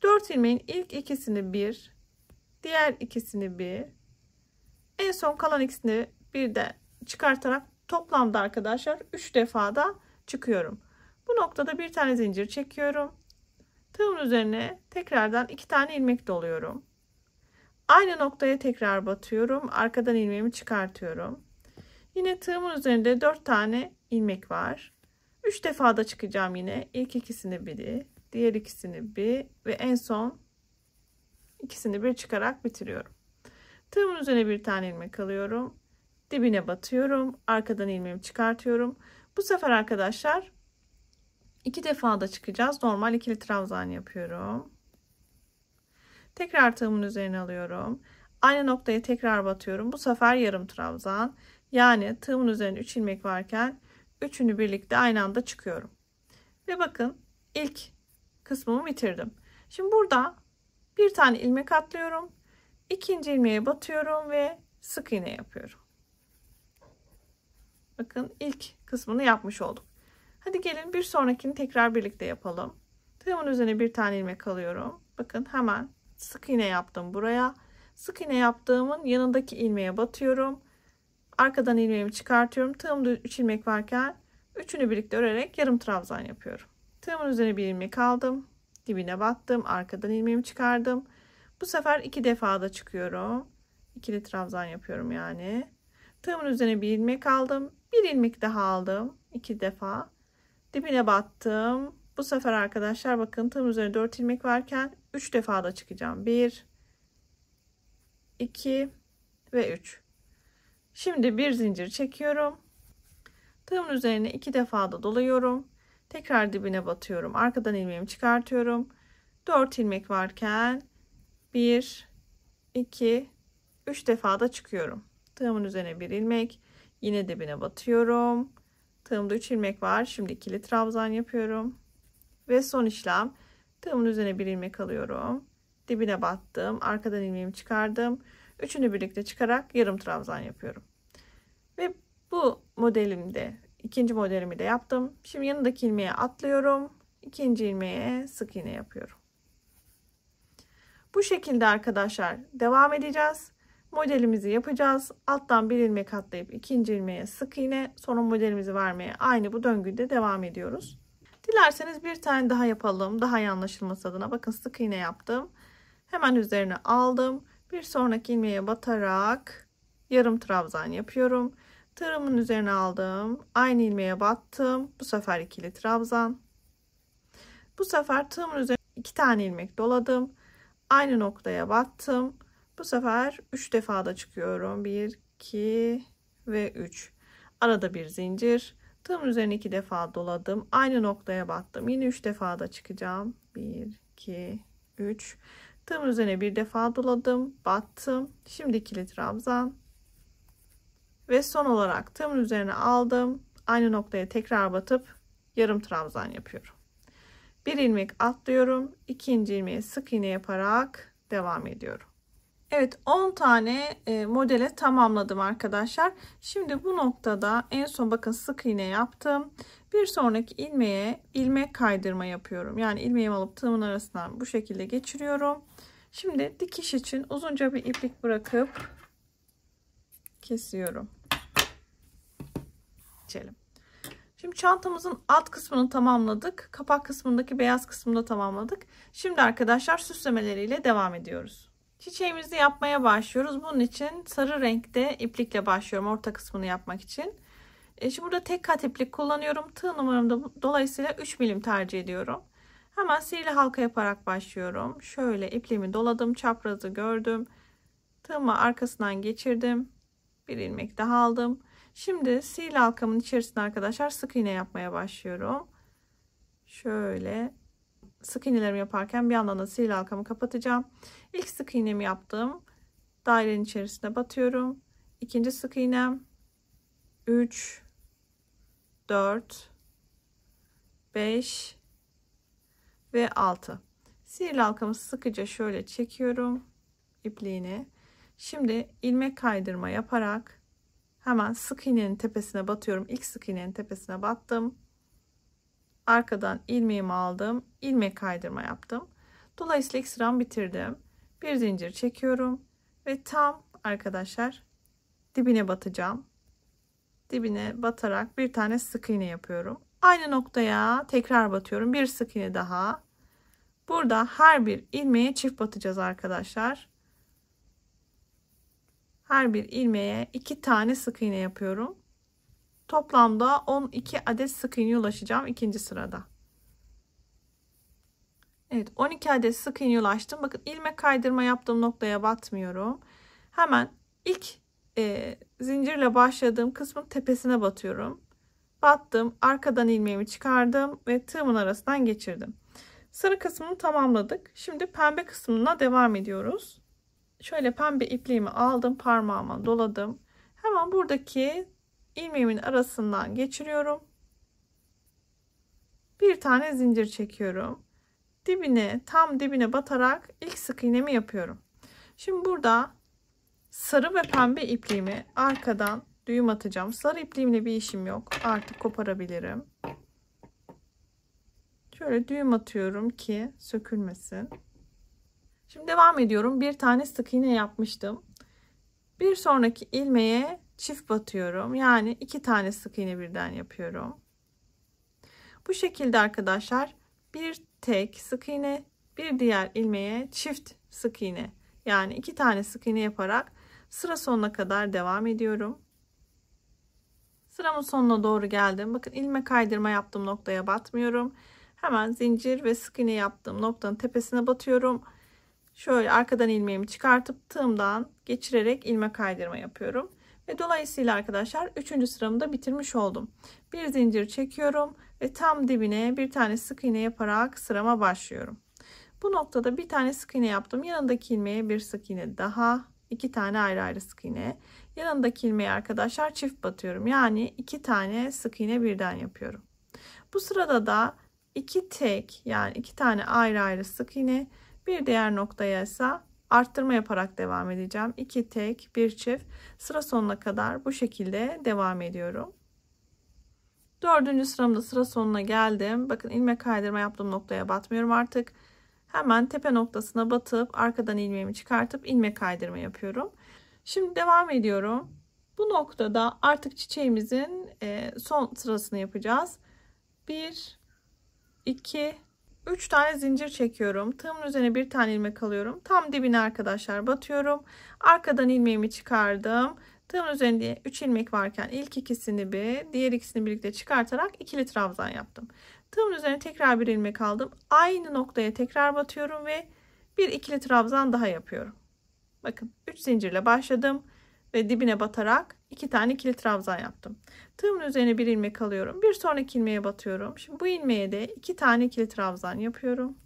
A: 4 ilmeğin ilk ikisini bir, diğer ikisini bir, en son kalan ikisini bir de çıkartarak toplamda arkadaşlar 3 defa da çıkıyorum. Bu noktada bir tane zincir çekiyorum. Tığımın üzerine tekrardan 2 tane ilmek doluyorum. Aynı noktaya tekrar batıyorum. Arkadan ilmeğimi çıkartıyorum. Yine tığımın üzerinde 4 tane ilmek var. 3 defa da çıkacağım yine. İlk ikisini biri, diğer ikisini bir ve en son ikisini bir çıkarak bitiriyorum. Tığımın üzerine bir tane ilmek alıyorum. Dibine batıyorum. Arkadan ilmeğimi çıkartıyorum. Bu sefer arkadaşlar 2 defa da çıkacağız. Normal ikili trabzan yapıyorum. Tekrar tığımın üzerine alıyorum. Aynı noktaya tekrar batıyorum. Bu sefer yarım trabzan. Yani tığımın üzerine 3 ilmek varken üçünü birlikte aynı anda çıkıyorum. Ve bakın ilk kısmımı bitirdim. Şimdi burada bir tane ilmek atlıyorum. İkinci ilmeğe batıyorum ve sık iğne yapıyorum. Bakın ilk kısmını yapmış olduk. Hadi gelin bir sonrakini tekrar birlikte yapalım. Tığımın üzerine bir tane ilmek alıyorum. Bakın hemen sık iğne yaptım buraya. Sık iğne yaptığımın yanındaki ilmeğe batıyorum. Arkadan ilmeğimi çıkartıyorum. Tığımda 3 ilmek varken üçünü birlikte örerek yarım trabzan yapıyorum. Tığımın üzerine bir ilmek aldım. Dibine battım. Arkadan ilmeğimi çıkardım. Bu sefer 2 defa da çıkıyorum. İkili trabzan yapıyorum yani. Tığımın üzerine bir ilmek aldım. Bir ilmek daha aldım. 2 defa. Dibine battım. Bu sefer arkadaşlar bakın tığım üzerine 4 ilmek varken 3 defa da çıkacağım. 1 2 ve 3. Şimdi bir zincir çekiyorum. Tığımın üzerine 2 defa da doluyorum. Tekrar dibine batıyorum. Arkadan ilmeğimi çıkartıyorum. 4 ilmek varken 1 2 3 defa da çıkıyorum. Tığımın üzerine bir ilmek, yine dibine batıyorum. Tığımda 3 ilmek var. Şimdi ikili trabzan yapıyorum. Ve son işlem, tığımın üzerine bir ilmek alıyorum. Dibine battım. Arkadan ilmeğimi çıkardım. Üçünü birlikte çıkarak yarım trabzan yapıyorum. Ve bu modelimde, ikinci modelimi de yaptım. Şimdi yanındaki ilmeğe atlıyorum. İkinci ilmeğe sık iğne yapıyorum. Bu şekilde arkadaşlar devam edeceğiz. Modelimizi yapacağız. Alttan bir ilmek atlayıp ikinci ilmeğe sık iğne, sonra modelimizi vermeye aynı bu döngüde devam ediyoruz. Dilerseniz bir tane daha yapalım. Daha iyi anlaşılması adına. Bakın sık iğne yaptım. Hemen üzerine aldım. Bir sonraki ilmeğe batarak yarım trabzan yapıyorum. Tığımın üzerine aldım. Aynı ilmeğe battım. Bu sefer ikili trabzan. Bu sefer tığımın üzerine 2 tane ilmek doladım. Aynı noktaya battım. Bu sefer 3 defa da çıkıyorum. 1 2 ve 3. Arada bir zincir. Tığımın üzerine 2 defa doladım. Aynı noktaya battım. Yine 3 defa da çıkacağım. 1 2 3. Tığımın üzerine bir defa doladım. Battım. Şimdi ikili trabzan. Ve son olarak tığımın üzerine aldım. Aynı noktaya tekrar batıp yarım trabzan yapıyorum. Bir ilmek atlıyorum. İkinci ilmeği sık iğne yaparak devam ediyorum. Evet, 10 tane modele tamamladım arkadaşlar. Şimdi bu noktada en son bakın sık iğne yaptım. Bir sonraki ilmeğe ilmek kaydırma yapıyorum. Yani ilmeğimi alıp tığımın arasından bu şekilde geçiriyorum. Şimdi dikiş için uzunca bir iplik bırakıp kesiyorum. Geçelim. Şimdi çantamızın alt kısmını tamamladık. Kapak kısmındaki beyaz kısmını da tamamladık. Şimdi arkadaşlar süslemeleriyle devam ediyoruz. Çiçeğimizi yapmaya başlıyoruz. Bunun için sarı renkte iplikle başlıyorum orta kısmını yapmak için. Şimdi burada tek kat iplik kullanıyorum. Tığ numaramda dolayısıyla 3 milim tercih ediyorum. Hemen sihirli halka yaparak başlıyorum. Şöyle ipliğimi doladım. Çaprazı gördüm. Tığımı arkasından geçirdim. Bir ilmek daha aldım. Şimdi sihirli halkamın içerisine arkadaşlar sık iğne yapmaya başlıyorum. Şöyle sık iğnelerimi yaparken bir yandan da sihirli halkamı kapatacağım. İlk sık iğnemi yaptım. Dairenin içerisine batıyorum. İkinci sık iğnem 3 4 5 ve 6. Sihirli halkamı sıkıca şöyle çekiyorum ipliğini. Şimdi ilmek kaydırma yaparak hemen sık iğnenin tepesine batıyorum. İlk sık iğnenin tepesine battım. Arkadan ilmeğimi aldım. İlmek kaydırma yaptım. Dolayısıyla ilk sıramı bitirdim. Bir zincir çekiyorum ve tam arkadaşlar dibine batacağım. Dibine batarak bir tane sık iğne yapıyorum. Aynı noktaya tekrar batıyorum. Bir sık iğne daha. Burada her bir ilmeğe çift batacağız arkadaşlar. Her bir ilmeğe 2 tane sık iğne yapıyorum. Toplamda 12 adet sık iğneye ulaşacağım ikinci sırada. Evet, 12 adet sık iğne ulaştım. Bakın ilmek kaydırma yaptığım noktaya batmıyorum. Hemen ilk zincirle başladığım kısmın tepesine batıyorum. Battım, arkadan ilmeğimi çıkardım ve tığımın arasından geçirdim. Sarı kısmını tamamladık. Şimdi pembe kısmına devam ediyoruz. Şöyle pembe ipliğimi aldım, parmağıma doladım. Hemen buradaki ilmeğimin arasından geçiriyorum. Bir tane zincir çekiyorum. Dibine, tam dibine batarak ilk sık iğnemi yapıyorum. Şimdi burada sarı ve pembe ipliğimi arkadan düğüm atacağım. Sarı ipliğimle bir işim yok. Artık koparabilirim. Şöyle düğüm atıyorum ki sökülmesin. Şimdi devam ediyorum. Bir tane sık iğne yapmıştım. Bir sonraki ilmeğe çift batıyorum. Yani 2 tane sık iğne birden yapıyorum. Bu şekilde arkadaşlar bir tek sık iğne, bir diğer ilmeğe çift sık iğne, yani 2 tane sık iğne yaparak sıra sonuna kadar devam ediyorum. Sıramın sonuna doğru geldim. Bakın ilmek kaydırma yaptığım noktaya batmıyorum. Hemen zincir ve sık iğne yaptığım noktanın tepesine batıyorum. Şöyle arkadan ilmeğimi çıkartıp tığımdan geçirerek ilmek kaydırma yapıyorum. Ve dolayısıyla arkadaşlar 3. sıramı da bitirmiş oldum. Bir zincir çekiyorum ve tam dibine bir tane sık iğne yaparak sırama başlıyorum. Bu noktada bir tane sık iğne yaptım. Yanındaki ilmeğe bir sık iğne daha, 2 tane ayrı ayrı sık iğne. Yanındaki ilmeğe arkadaşlar çift batıyorum. Yani 2 tane sık iğne birden yapıyorum. Bu sırada da 2 tek, yani 2 tane ayrı ayrı sık iğne, bir diğer noktaya ise arttırma yaparak devam edeceğim. 2 tek, bir çift, sıra sonuna kadar bu şekilde devam ediyorum. 4. sıramda sıra sonuna geldim. Bakın ilmek kaydırma yaptığım noktaya batmıyorum artık. Hemen tepe noktasına batıp arkadan ilmeğimi çıkartıp ilmek kaydırma yapıyorum. Şimdi devam ediyorum. Bu noktada artık çiçeğimizin son sırasını yapacağız. 1, 2, 3 tane zincir çekiyorum. Tığımın üzerine bir tane ilmek alıyorum. Tam dibine arkadaşlar batıyorum. Arkadan ilmeğimi çıkardım. Tığımın üzerinde 3 ilmek varken ilk ikisini diğer ikisini birlikte çıkartarak ikili trabzan yaptım. Tığımın üzerine tekrar bir ilmek aldım. Aynı noktaya tekrar batıyorum ve bir ikili trabzan daha yapıyorum. Bakın 3 zincirle başladım ve dibine batarak 2 tane ikili trabzan yaptım. Tığımın üzerine bir ilmek alıyorum. Bir sonraki ilmeğe batıyorum. Şimdi bu ilmeğe de 2 tane ikili trabzan yapıyorum.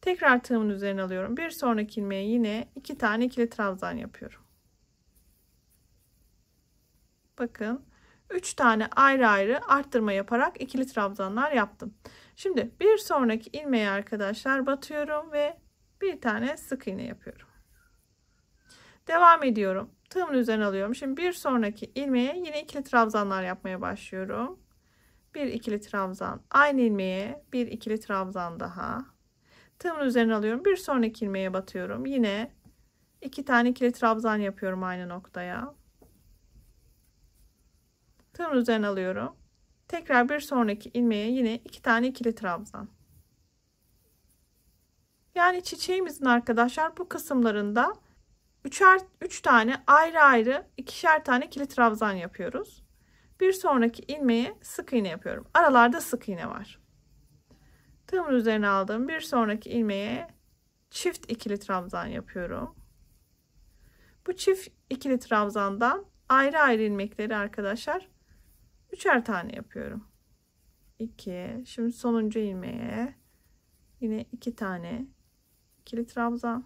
A: Tekrar tığımın üzerine alıyorum. Bir sonraki ilmeğe yine 2 tane ikili trabzan yapıyorum. Bakın 3 tane ayrı ayrı arttırma yaparak ikili trabzanlar yaptım. Şimdi bir sonraki ilmeğe arkadaşlar batıyorum ve bir tane sık iğne yapıyorum. Devam ediyorum. Tığımın üzerine alıyorum. Şimdi bir sonraki ilmeğe yine ikili trabzanlar yapmaya başlıyorum. Bir ikili trabzan, aynı ilmeğe bir ikili trabzan daha. Tığımın üzerine alıyorum. Bir sonraki ilmeğe batıyorum. Yine 2 tane ikili trabzan yapıyorum aynı noktaya. Tığımın üzerine alıyorum. Tekrar bir sonraki ilmeğe yine 2 tane ikili trabzan. Yani çiçeğimizin arkadaşlar bu kısımlarında 3 tane ayrı ayrı 2'şer tane ikili trabzan yapıyoruz. Bir sonraki ilmeğe sık iğne yapıyorum. Aralarda sık iğne var. Tığımın üzerine aldım. Bir sonraki ilmeğe çift ikili trabzan yapıyorum. Bu çift ikili trabzandan ayrı ayrı ilmekleri arkadaşlar 3'er tane yapıyorum. 2. Şimdi sonuncu ilmeğe yine 2 tane ikili trabzan.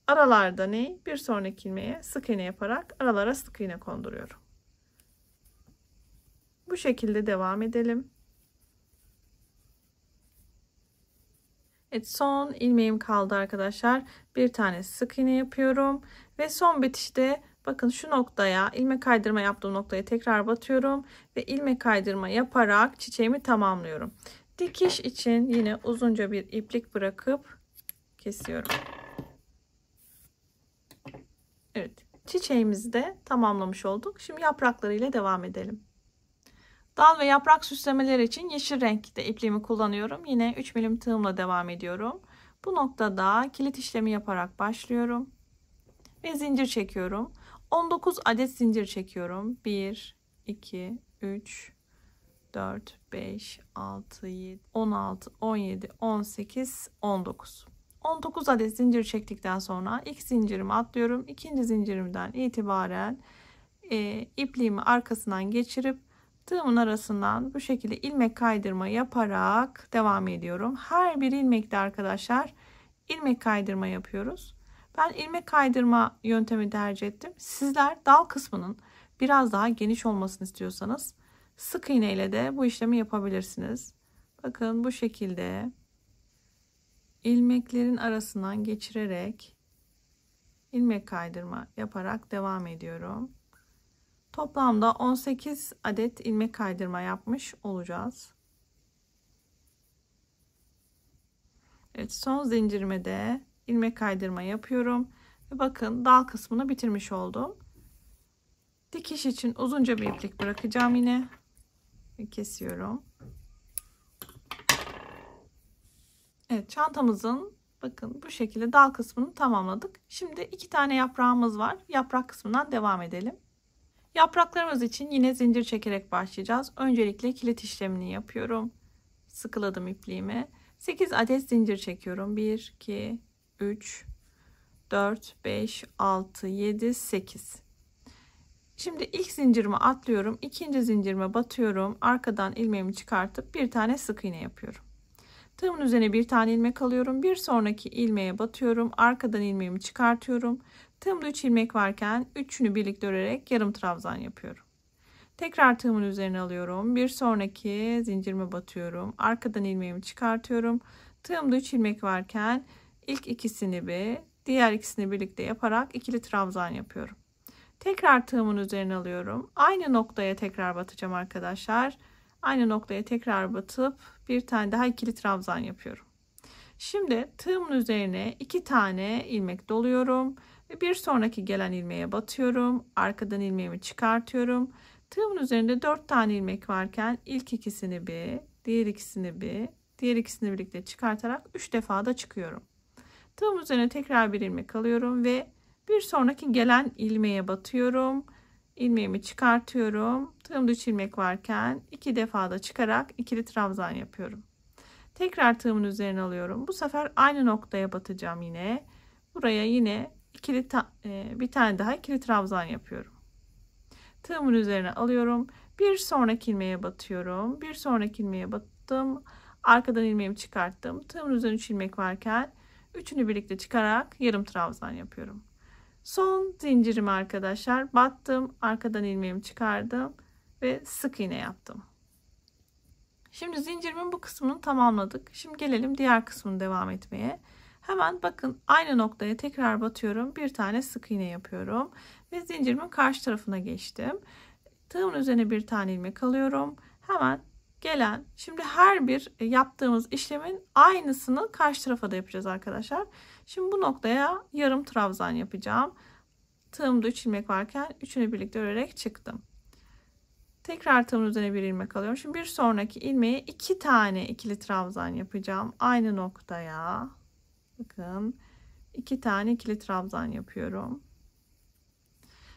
A: Aralarda ne? Bir sonraki ilmeğe sık iğne yaparak aralara sık iğne konduruyorum. Bu şekilde devam edelim. Evet, son ilmeğim kaldı arkadaşlar. Bir tane sık iğne yapıyorum ve son bitişte bakın şu noktaya, ilmek kaydırma yaptığım noktaya tekrar batıyorum ve ilmek kaydırma yaparak çiçeğimi tamamlıyorum. Dikiş için yine uzunca bir iplik bırakıp kesiyorum. Evet, çiçeğimizi de tamamlamış olduk. Şimdi yapraklarıyla devam edelim. Dal ve yaprak süslemeleri için yeşil renkte ipliğimi kullanıyorum. Yine 3 milim tığımla devam ediyorum. Bu noktada kilit işlemi yaparak başlıyorum. Ve zincir çekiyorum. 19 adet zincir çekiyorum. 1, 2, 3, 4, 5, 6, 7, 16, 17, 18, 19. 19 adet zincir çektikten sonra ilk zincirimi atlıyorum. İkinci zincirimden itibaren ipliğimi arkasından geçirip tığımın arasından bu şekilde ilmek kaydırma yaparak devam ediyorum. Her bir ilmekte arkadaşlar ilmek kaydırma yapıyoruz. Ben ilmek kaydırma yöntemi tercih ettim. Sizler dal kısmının biraz daha geniş olmasını istiyorsanız sık iğne ile de bu işlemi yapabilirsiniz. Bakın bu şekilde ilmeklerin arasından geçirerek ilmek kaydırma yaparak devam ediyorum. Toplamda 18 adet ilmek kaydırma yapmış olacağız. Evet, son zincirime de ilmek kaydırma yapıyorum. Ve bakın dal kısmını bitirmiş oldum. Dikiş için uzunca bir iplik bırakacağım yine. Ve kesiyorum. Evet, çantamızın bakın bu şekilde dal kısmını tamamladık. Şimdi 2 tane yaprağımız var. Yaprak kısmından devam edelim. Yapraklarımız için yine zincir çekerek başlayacağız. Öncelikle kilit işlemini yapıyorum. Sıkıladım ipliğimi. 8 adet zincir çekiyorum. 1, 2, 3, 4, 5, 6, 7, 8. Şimdi ilk zincirimi atlıyorum. İkinci zincirime batıyorum. Arkadan ilmeğimi çıkartıp bir tane sık iğne yapıyorum. Tığımın üzerine bir tane ilmek alıyorum. Bir sonraki ilmeğe batıyorum. Arkadan ilmeğimi çıkartıyorum. Tığımda 3 ilmek varken 3'ünü birlikte örerek yarım trabzan yapıyorum. Tekrar tığımın üzerine alıyorum. Bir sonraki zincirime batıyorum. Arkadan ilmeğimi çıkartıyorum. Tığımda 3 ilmek varken ilk ikisini bir, diğer ikisini birlikte yaparak ikili trabzan yapıyorum. Tekrar tığımın üzerine alıyorum. Aynı noktaya tekrar batacağım arkadaşlar. Aynı noktaya tekrar batıp bir tane daha ikili trabzan yapıyorum. Şimdi tığımın üzerine 2 tane ilmek doluyorum ve bir sonraki gelen ilmeğe batıyorum. Arkadan ilmeğimi çıkartıyorum. Tığımın üzerinde 4 tane ilmek varken ilk ikisini bir, diğer ikisini bir, diğer ikisini birlikte çıkartarak 3 defa da çıkıyorum. Tığımın üzerine tekrar bir ilmek alıyorum ve bir sonraki gelen ilmeğe batıyorum. İlmeğimi çıkartıyorum. Tığımda 3 ilmek varken 2 defa da çıkarak ikili trabzan yapıyorum. Tekrar tığımın üzerine alıyorum. Bu sefer aynı noktaya batacağım yine. Buraya yine bir tane daha ikili trabzan yapıyorum. Tığımın üzerine alıyorum. Bir sonraki ilmeğe batıyorum. Bir sonraki ilmeğe battım. Arkadan ilmeğimi çıkarttım. Tığımın üzerine 3 ilmek varken üçünü birlikte çıkarak yarım trabzan yapıyorum. Son zincirimi arkadaşlar battım. Arkadan ilmeğimi çıkardım ve sık iğne yaptım. Şimdi zincirimin bu kısmını tamamladık. Şimdi gelelim diğer kısmını devam etmeye. Hemen bakın aynı noktaya tekrar batıyorum. Bir tane sık iğne yapıyorum. Ve zincirimin karşı tarafına geçtim. Tığımın üzerine bir tane ilmek alıyorum. Hemen gelen, şimdi her bir yaptığımız işlemin aynısını karşı tarafa da yapacağız arkadaşlar. Şimdi bu noktaya yarım trabzan yapacağım. Tığımda 3 ilmek varken üçünü birlikte örerek çıktım. Tekrar tığımın üzerine bir ilmek alıyorum. Şimdi bir sonraki ilmeğe 2 tane ikili trabzan yapacağım. Aynı noktaya. Bakın 2 tane ikili trabzan yapıyorum.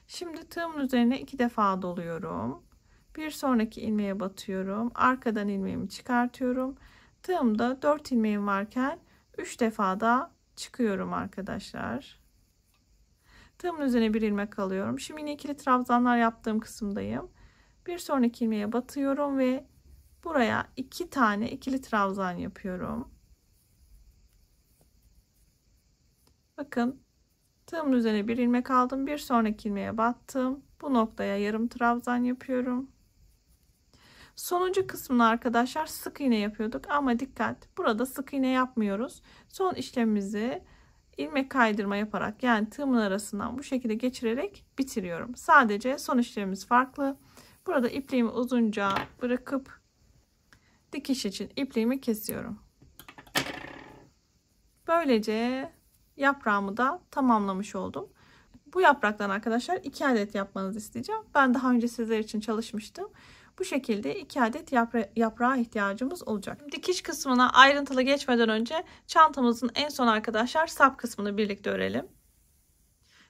A: Şimdi tığımın üzerine 2 defa doluyorum. Bir sonraki ilmeğe batıyorum. Arkadan ilmeğimi çıkartıyorum. Tığımda 4 ilmeğim varken 3 defa da çıkıyorum arkadaşlar. Tığımın üzerine bir ilmek alıyorum. Şimdi yine ikili trabzanlar yaptığım kısımdayım. Bir sonraki ilmeğe batıyorum ve buraya 2 tane ikili trabzan yapıyorum. Bakın tığımın üzerine bir ilmek aldım. Bir sonraki ilmeğe battım. Bu noktaya yarım trabzan yapıyorum. Sonuncu kısmını arkadaşlar sık iğne yapıyorduk ama dikkat, burada sık iğne yapmıyoruz. Son işlemimizi ilmek kaydırma yaparak, yani tığımın arasından bu şekilde geçirerek bitiriyorum. Sadece son işlemimiz farklı. Burada ipliğimi uzunca bırakıp dikiş için ipliğimi kesiyorum. Böylece yaprağımı da tamamlamış oldum. Bu yapraktan arkadaşlar 2 adet yapmanızı isteyeceğim. Ben daha önce sizler için çalışmıştım. Bu şekilde 2 adet yaprağa ihtiyacımız olacak. Dikiş kısmına ayrıntılı geçmeden önce çantamızın en son arkadaşlar sap kısmını birlikte örelim.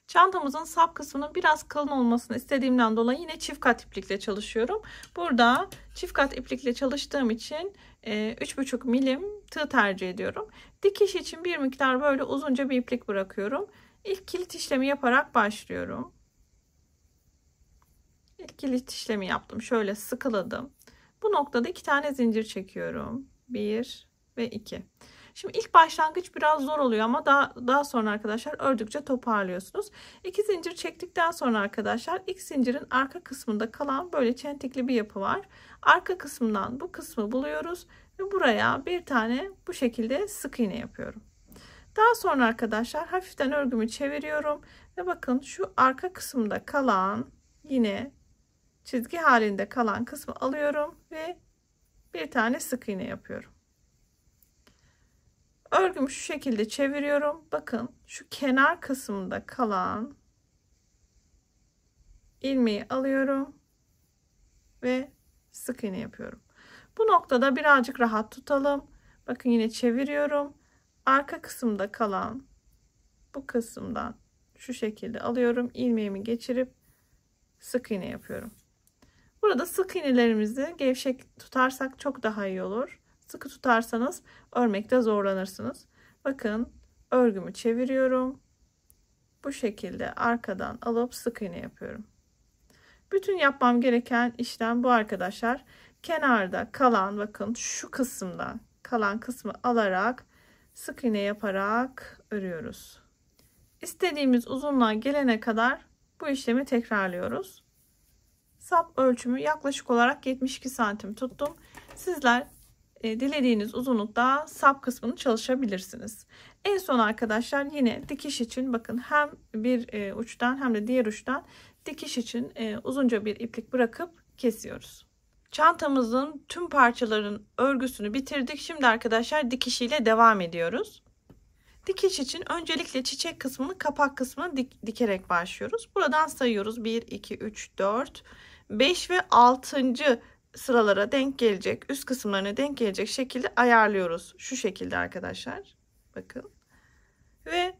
A: Çantamızın sap kısmının biraz kalın olmasını istediğimden dolayı yine çift kat iplikle çalışıyorum. Burada çift kat iplikle çalıştığım için 3,5 milim tığ tercih ediyorum. Dikiş için bir miktar böyle uzunca bir iplik bırakıyorum. İlk kilit işlemi yaparak başlıyorum. İlk kilit işlemi yaptım. Şöyle sıkıladım. Bu noktada 2 tane zincir çekiyorum. 1 ve 2. Şimdi ilk başlangıç biraz zor oluyor ama daha sonra arkadaşlar ördükçe toparlıyorsunuz. 2 zincir çektikten sonra arkadaşlar ilk zincirin arka kısmında kalan böyle çentikli bir yapı var. Arka kısmından bu kısmı buluyoruz ve buraya bir tane bu şekilde sık iğne yapıyorum. Daha sonra arkadaşlar hafiften örgümü çeviriyorum ve bakın şu arka kısımda kalan yine çizgi halinde kalan kısmı alıyorum ve bir tane sık iğne yapıyorum. Örgümü şu şekilde çeviriyorum. Bakın şu kenar kısmında kalan ilmeği alıyorum ve sık iğne yapıyorum. Bu noktada birazcık rahat tutalım. Bakın yine çeviriyorum. Arka kısımda kalan bu kısımdan şu şekilde alıyorum. İlmeğimi geçirip sık iğne yapıyorum. Burada sık iğnelerimizi gevşek tutarsak çok daha iyi olur. Sıkı tutarsanız örmekte zorlanırsınız. Bakın örgümü çeviriyorum. Bu şekilde arkadan alıp sık iğne yapıyorum. Bütün yapmam gereken işlem bu arkadaşlar. Kenarda kalan bakın şu kısımdan kalan kısmı alarak sık iğne yaparak örüyoruz. İstediğimiz uzunluğa gelene kadar bu işlemi tekrarlıyoruz. Sap ölçümü yaklaşık olarak 72 santim tuttum. Sizler dilediğiniz uzunlukta sap kısmını çalışabilirsiniz. En son arkadaşlar yine dikiş için bakın hem bir uçtan hem de diğer uçtan dikiş için uzunca bir iplik bırakıp kesiyoruz. Çantamızın tüm parçaların örgüsünü bitirdik. Şimdi arkadaşlar dikişiyle devam ediyoruz. Dikiş için öncelikle çiçek kısmını, kapak kısmını dikerek başlıyoruz. Buradan sayıyoruz. 1, 2, 3, 4, 5 ve 6. sıralara denk gelecek, üst kısımlarına denk gelecek şekilde ayarlıyoruz. Şu şekilde arkadaşlar. Bakın. Ve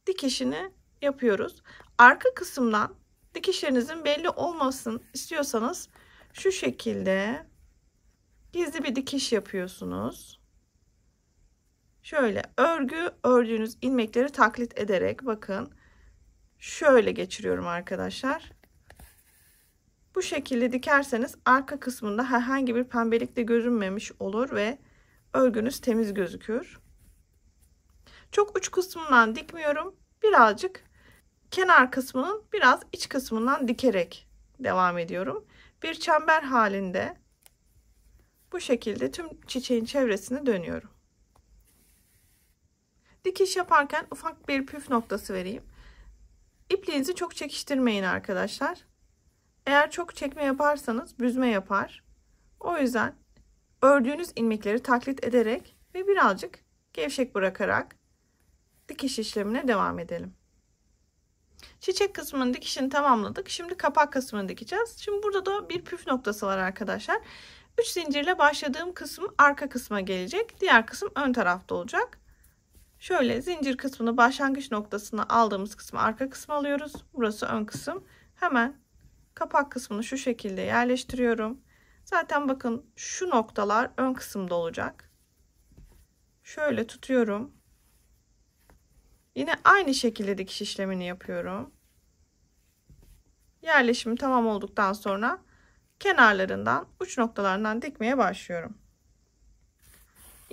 A: dikişini yapıyoruz. Arka kısımdan dikişlerinizin belli olmasın istiyorsanız şu şekilde gizli bir dikiş yapıyorsunuz. Şöyle ördüğünüz ilmekleri taklit ederek bakın şöyle geçiriyorum arkadaşlar. Bu şekilde dikerseniz arka kısmında herhangi bir pembelik de görünmemiş olur ve örgünüz temiz gözükür. Çok uç kısmından dikmiyorum. Birazcık kenar kısmının biraz iç kısmından dikerek devam ediyorum. Bir çember halinde bu şekilde tüm çiçeğin çevresini dönüyorum. Dikiş yaparken ufak bir püf noktası vereyim. İpliğinizi çok çekiştirmeyin arkadaşlar. Eğer çok çekme yaparsanız büzme yapar. O yüzden ördüğünüz ilmekleri taklit ederek ve birazcık gevşek bırakarak dikiş işlemine devam edelim. Çiçek kısmının dikişini tamamladık. Şimdi kapak kısmını dikeceğiz. Şimdi burada da bir püf noktası var arkadaşlar. 3 zincirle başladığım kısım arka kısma gelecek. Diğer kısım ön tarafta olacak. Şöyle zincir kısmını başlangıç noktasına aldığımız kısmı arka kısma alıyoruz. Burası ön kısım. Hemen kapak kısmını şu şekilde yerleştiriyorum. Zaten bakın şu noktalar ön kısımda olacak. Şöyle tutuyorum. Yine aynı şekilde dikiş işlemini yapıyorum. Yerleşimi tamam olduktan sonra kenarlarından uç noktalarından dikmeye başlıyorum.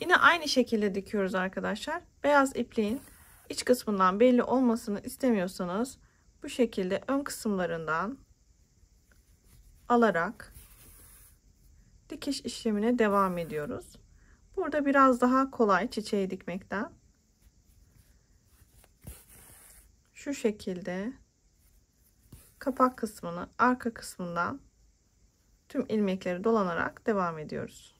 A: Yine aynı şekilde dikiyoruz arkadaşlar. Beyaz ipliğin iç kısmından belli olmasını istemiyorsanız bu şekilde ön kısımlarından alarak dikiş işlemine devam ediyoruz. Burada biraz daha kolay çiçeği dikmekten. Şu şekilde kapak kısmını arka kısmından tüm ilmekleri dolanarak devam ediyoruz.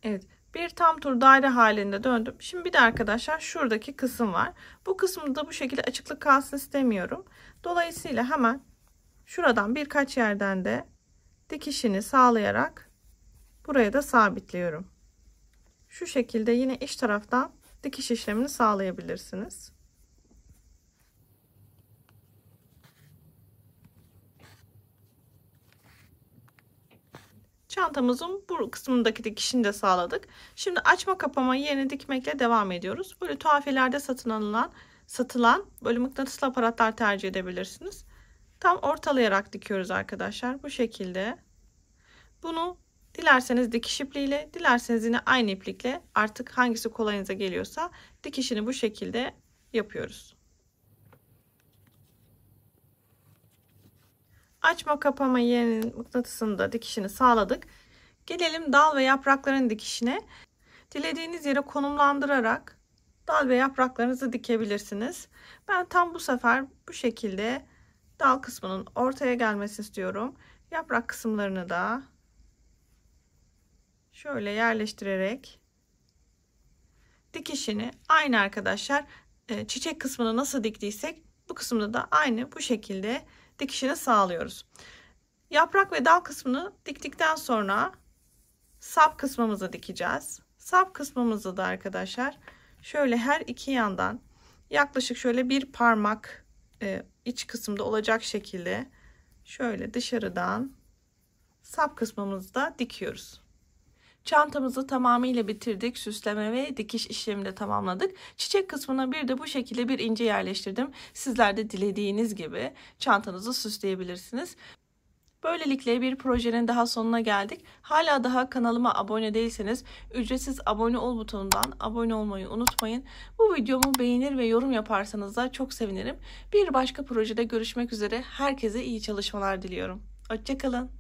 A: Evet, bir tam tur daire halinde döndüm. Şimdi bir de arkadaşlar şuradaki kısım var. Bu kısımda bu şekilde açıklık kalsın istemiyorum. Dolayısıyla hemen şuradan birkaç yerden de dikişini sağlayarak buraya da sabitliyorum. Şu şekilde yine iç taraftan dikiş işlemini sağlayabilirsiniz. Çantamızın bu kısmındaki dikişini de sağladık. Şimdi açma kapama yerini dikmekle devam ediyoruz. Böyle tuhafiyelerde satılan böyle mıknatıslı aparatlar tercih edebilirsiniz. Tam ortalayarak dikiyoruz arkadaşlar. Bu şekilde. Bunu dilerseniz dikiş ipliğiyle, dilerseniz yine aynı iplikle, artık hangisi kolayınıza geliyorsa dikişini bu şekilde yapıyoruz. Açma kapama yerinin mıknatısını da dikişini sağladık. Gelelim dal ve yaprakların dikişine. Dilediğiniz yere konumlandırarak dal ve yapraklarınızı dikebilirsiniz. Ben tam bu sefer bu şekilde dal kısmının ortaya gelmesini istiyorum. Yaprak kısımlarını da şöyle yerleştirerek dikişini aynı arkadaşlar, çiçek kısmını nasıl diktiysek bu kısmını da aynı bu şekilde dikişini sağlıyoruz. Yaprak ve dal kısmını diktikten sonra sap kısmımızı dikeceğiz. Sap kısmımızı da arkadaşlar şöyle her iki yandan yaklaşık şöyle bir parmak iç kısımda olacak şekilde şöyle dışarıdan sap kısmımızı da dikiyoruz. Çantamızı tamamıyla bitirdik. Süsleme ve dikiş işlemini de tamamladık. Çiçek kısmına bir de bu şekilde bir ince yerleştirdim. Sizler de dilediğiniz gibi çantanızı süsleyebilirsiniz. Böylelikle bir projenin daha sonuna geldik. Hala daha kanalıma abone değilseniz ücretsiz abone ol butonundan abone olmayı unutmayın. Bu videomu beğenir ve yorum yaparsanız da çok sevinirim. Bir başka projede görüşmek üzere. Herkese iyi çalışmalar diliyorum. Hoşça kalın.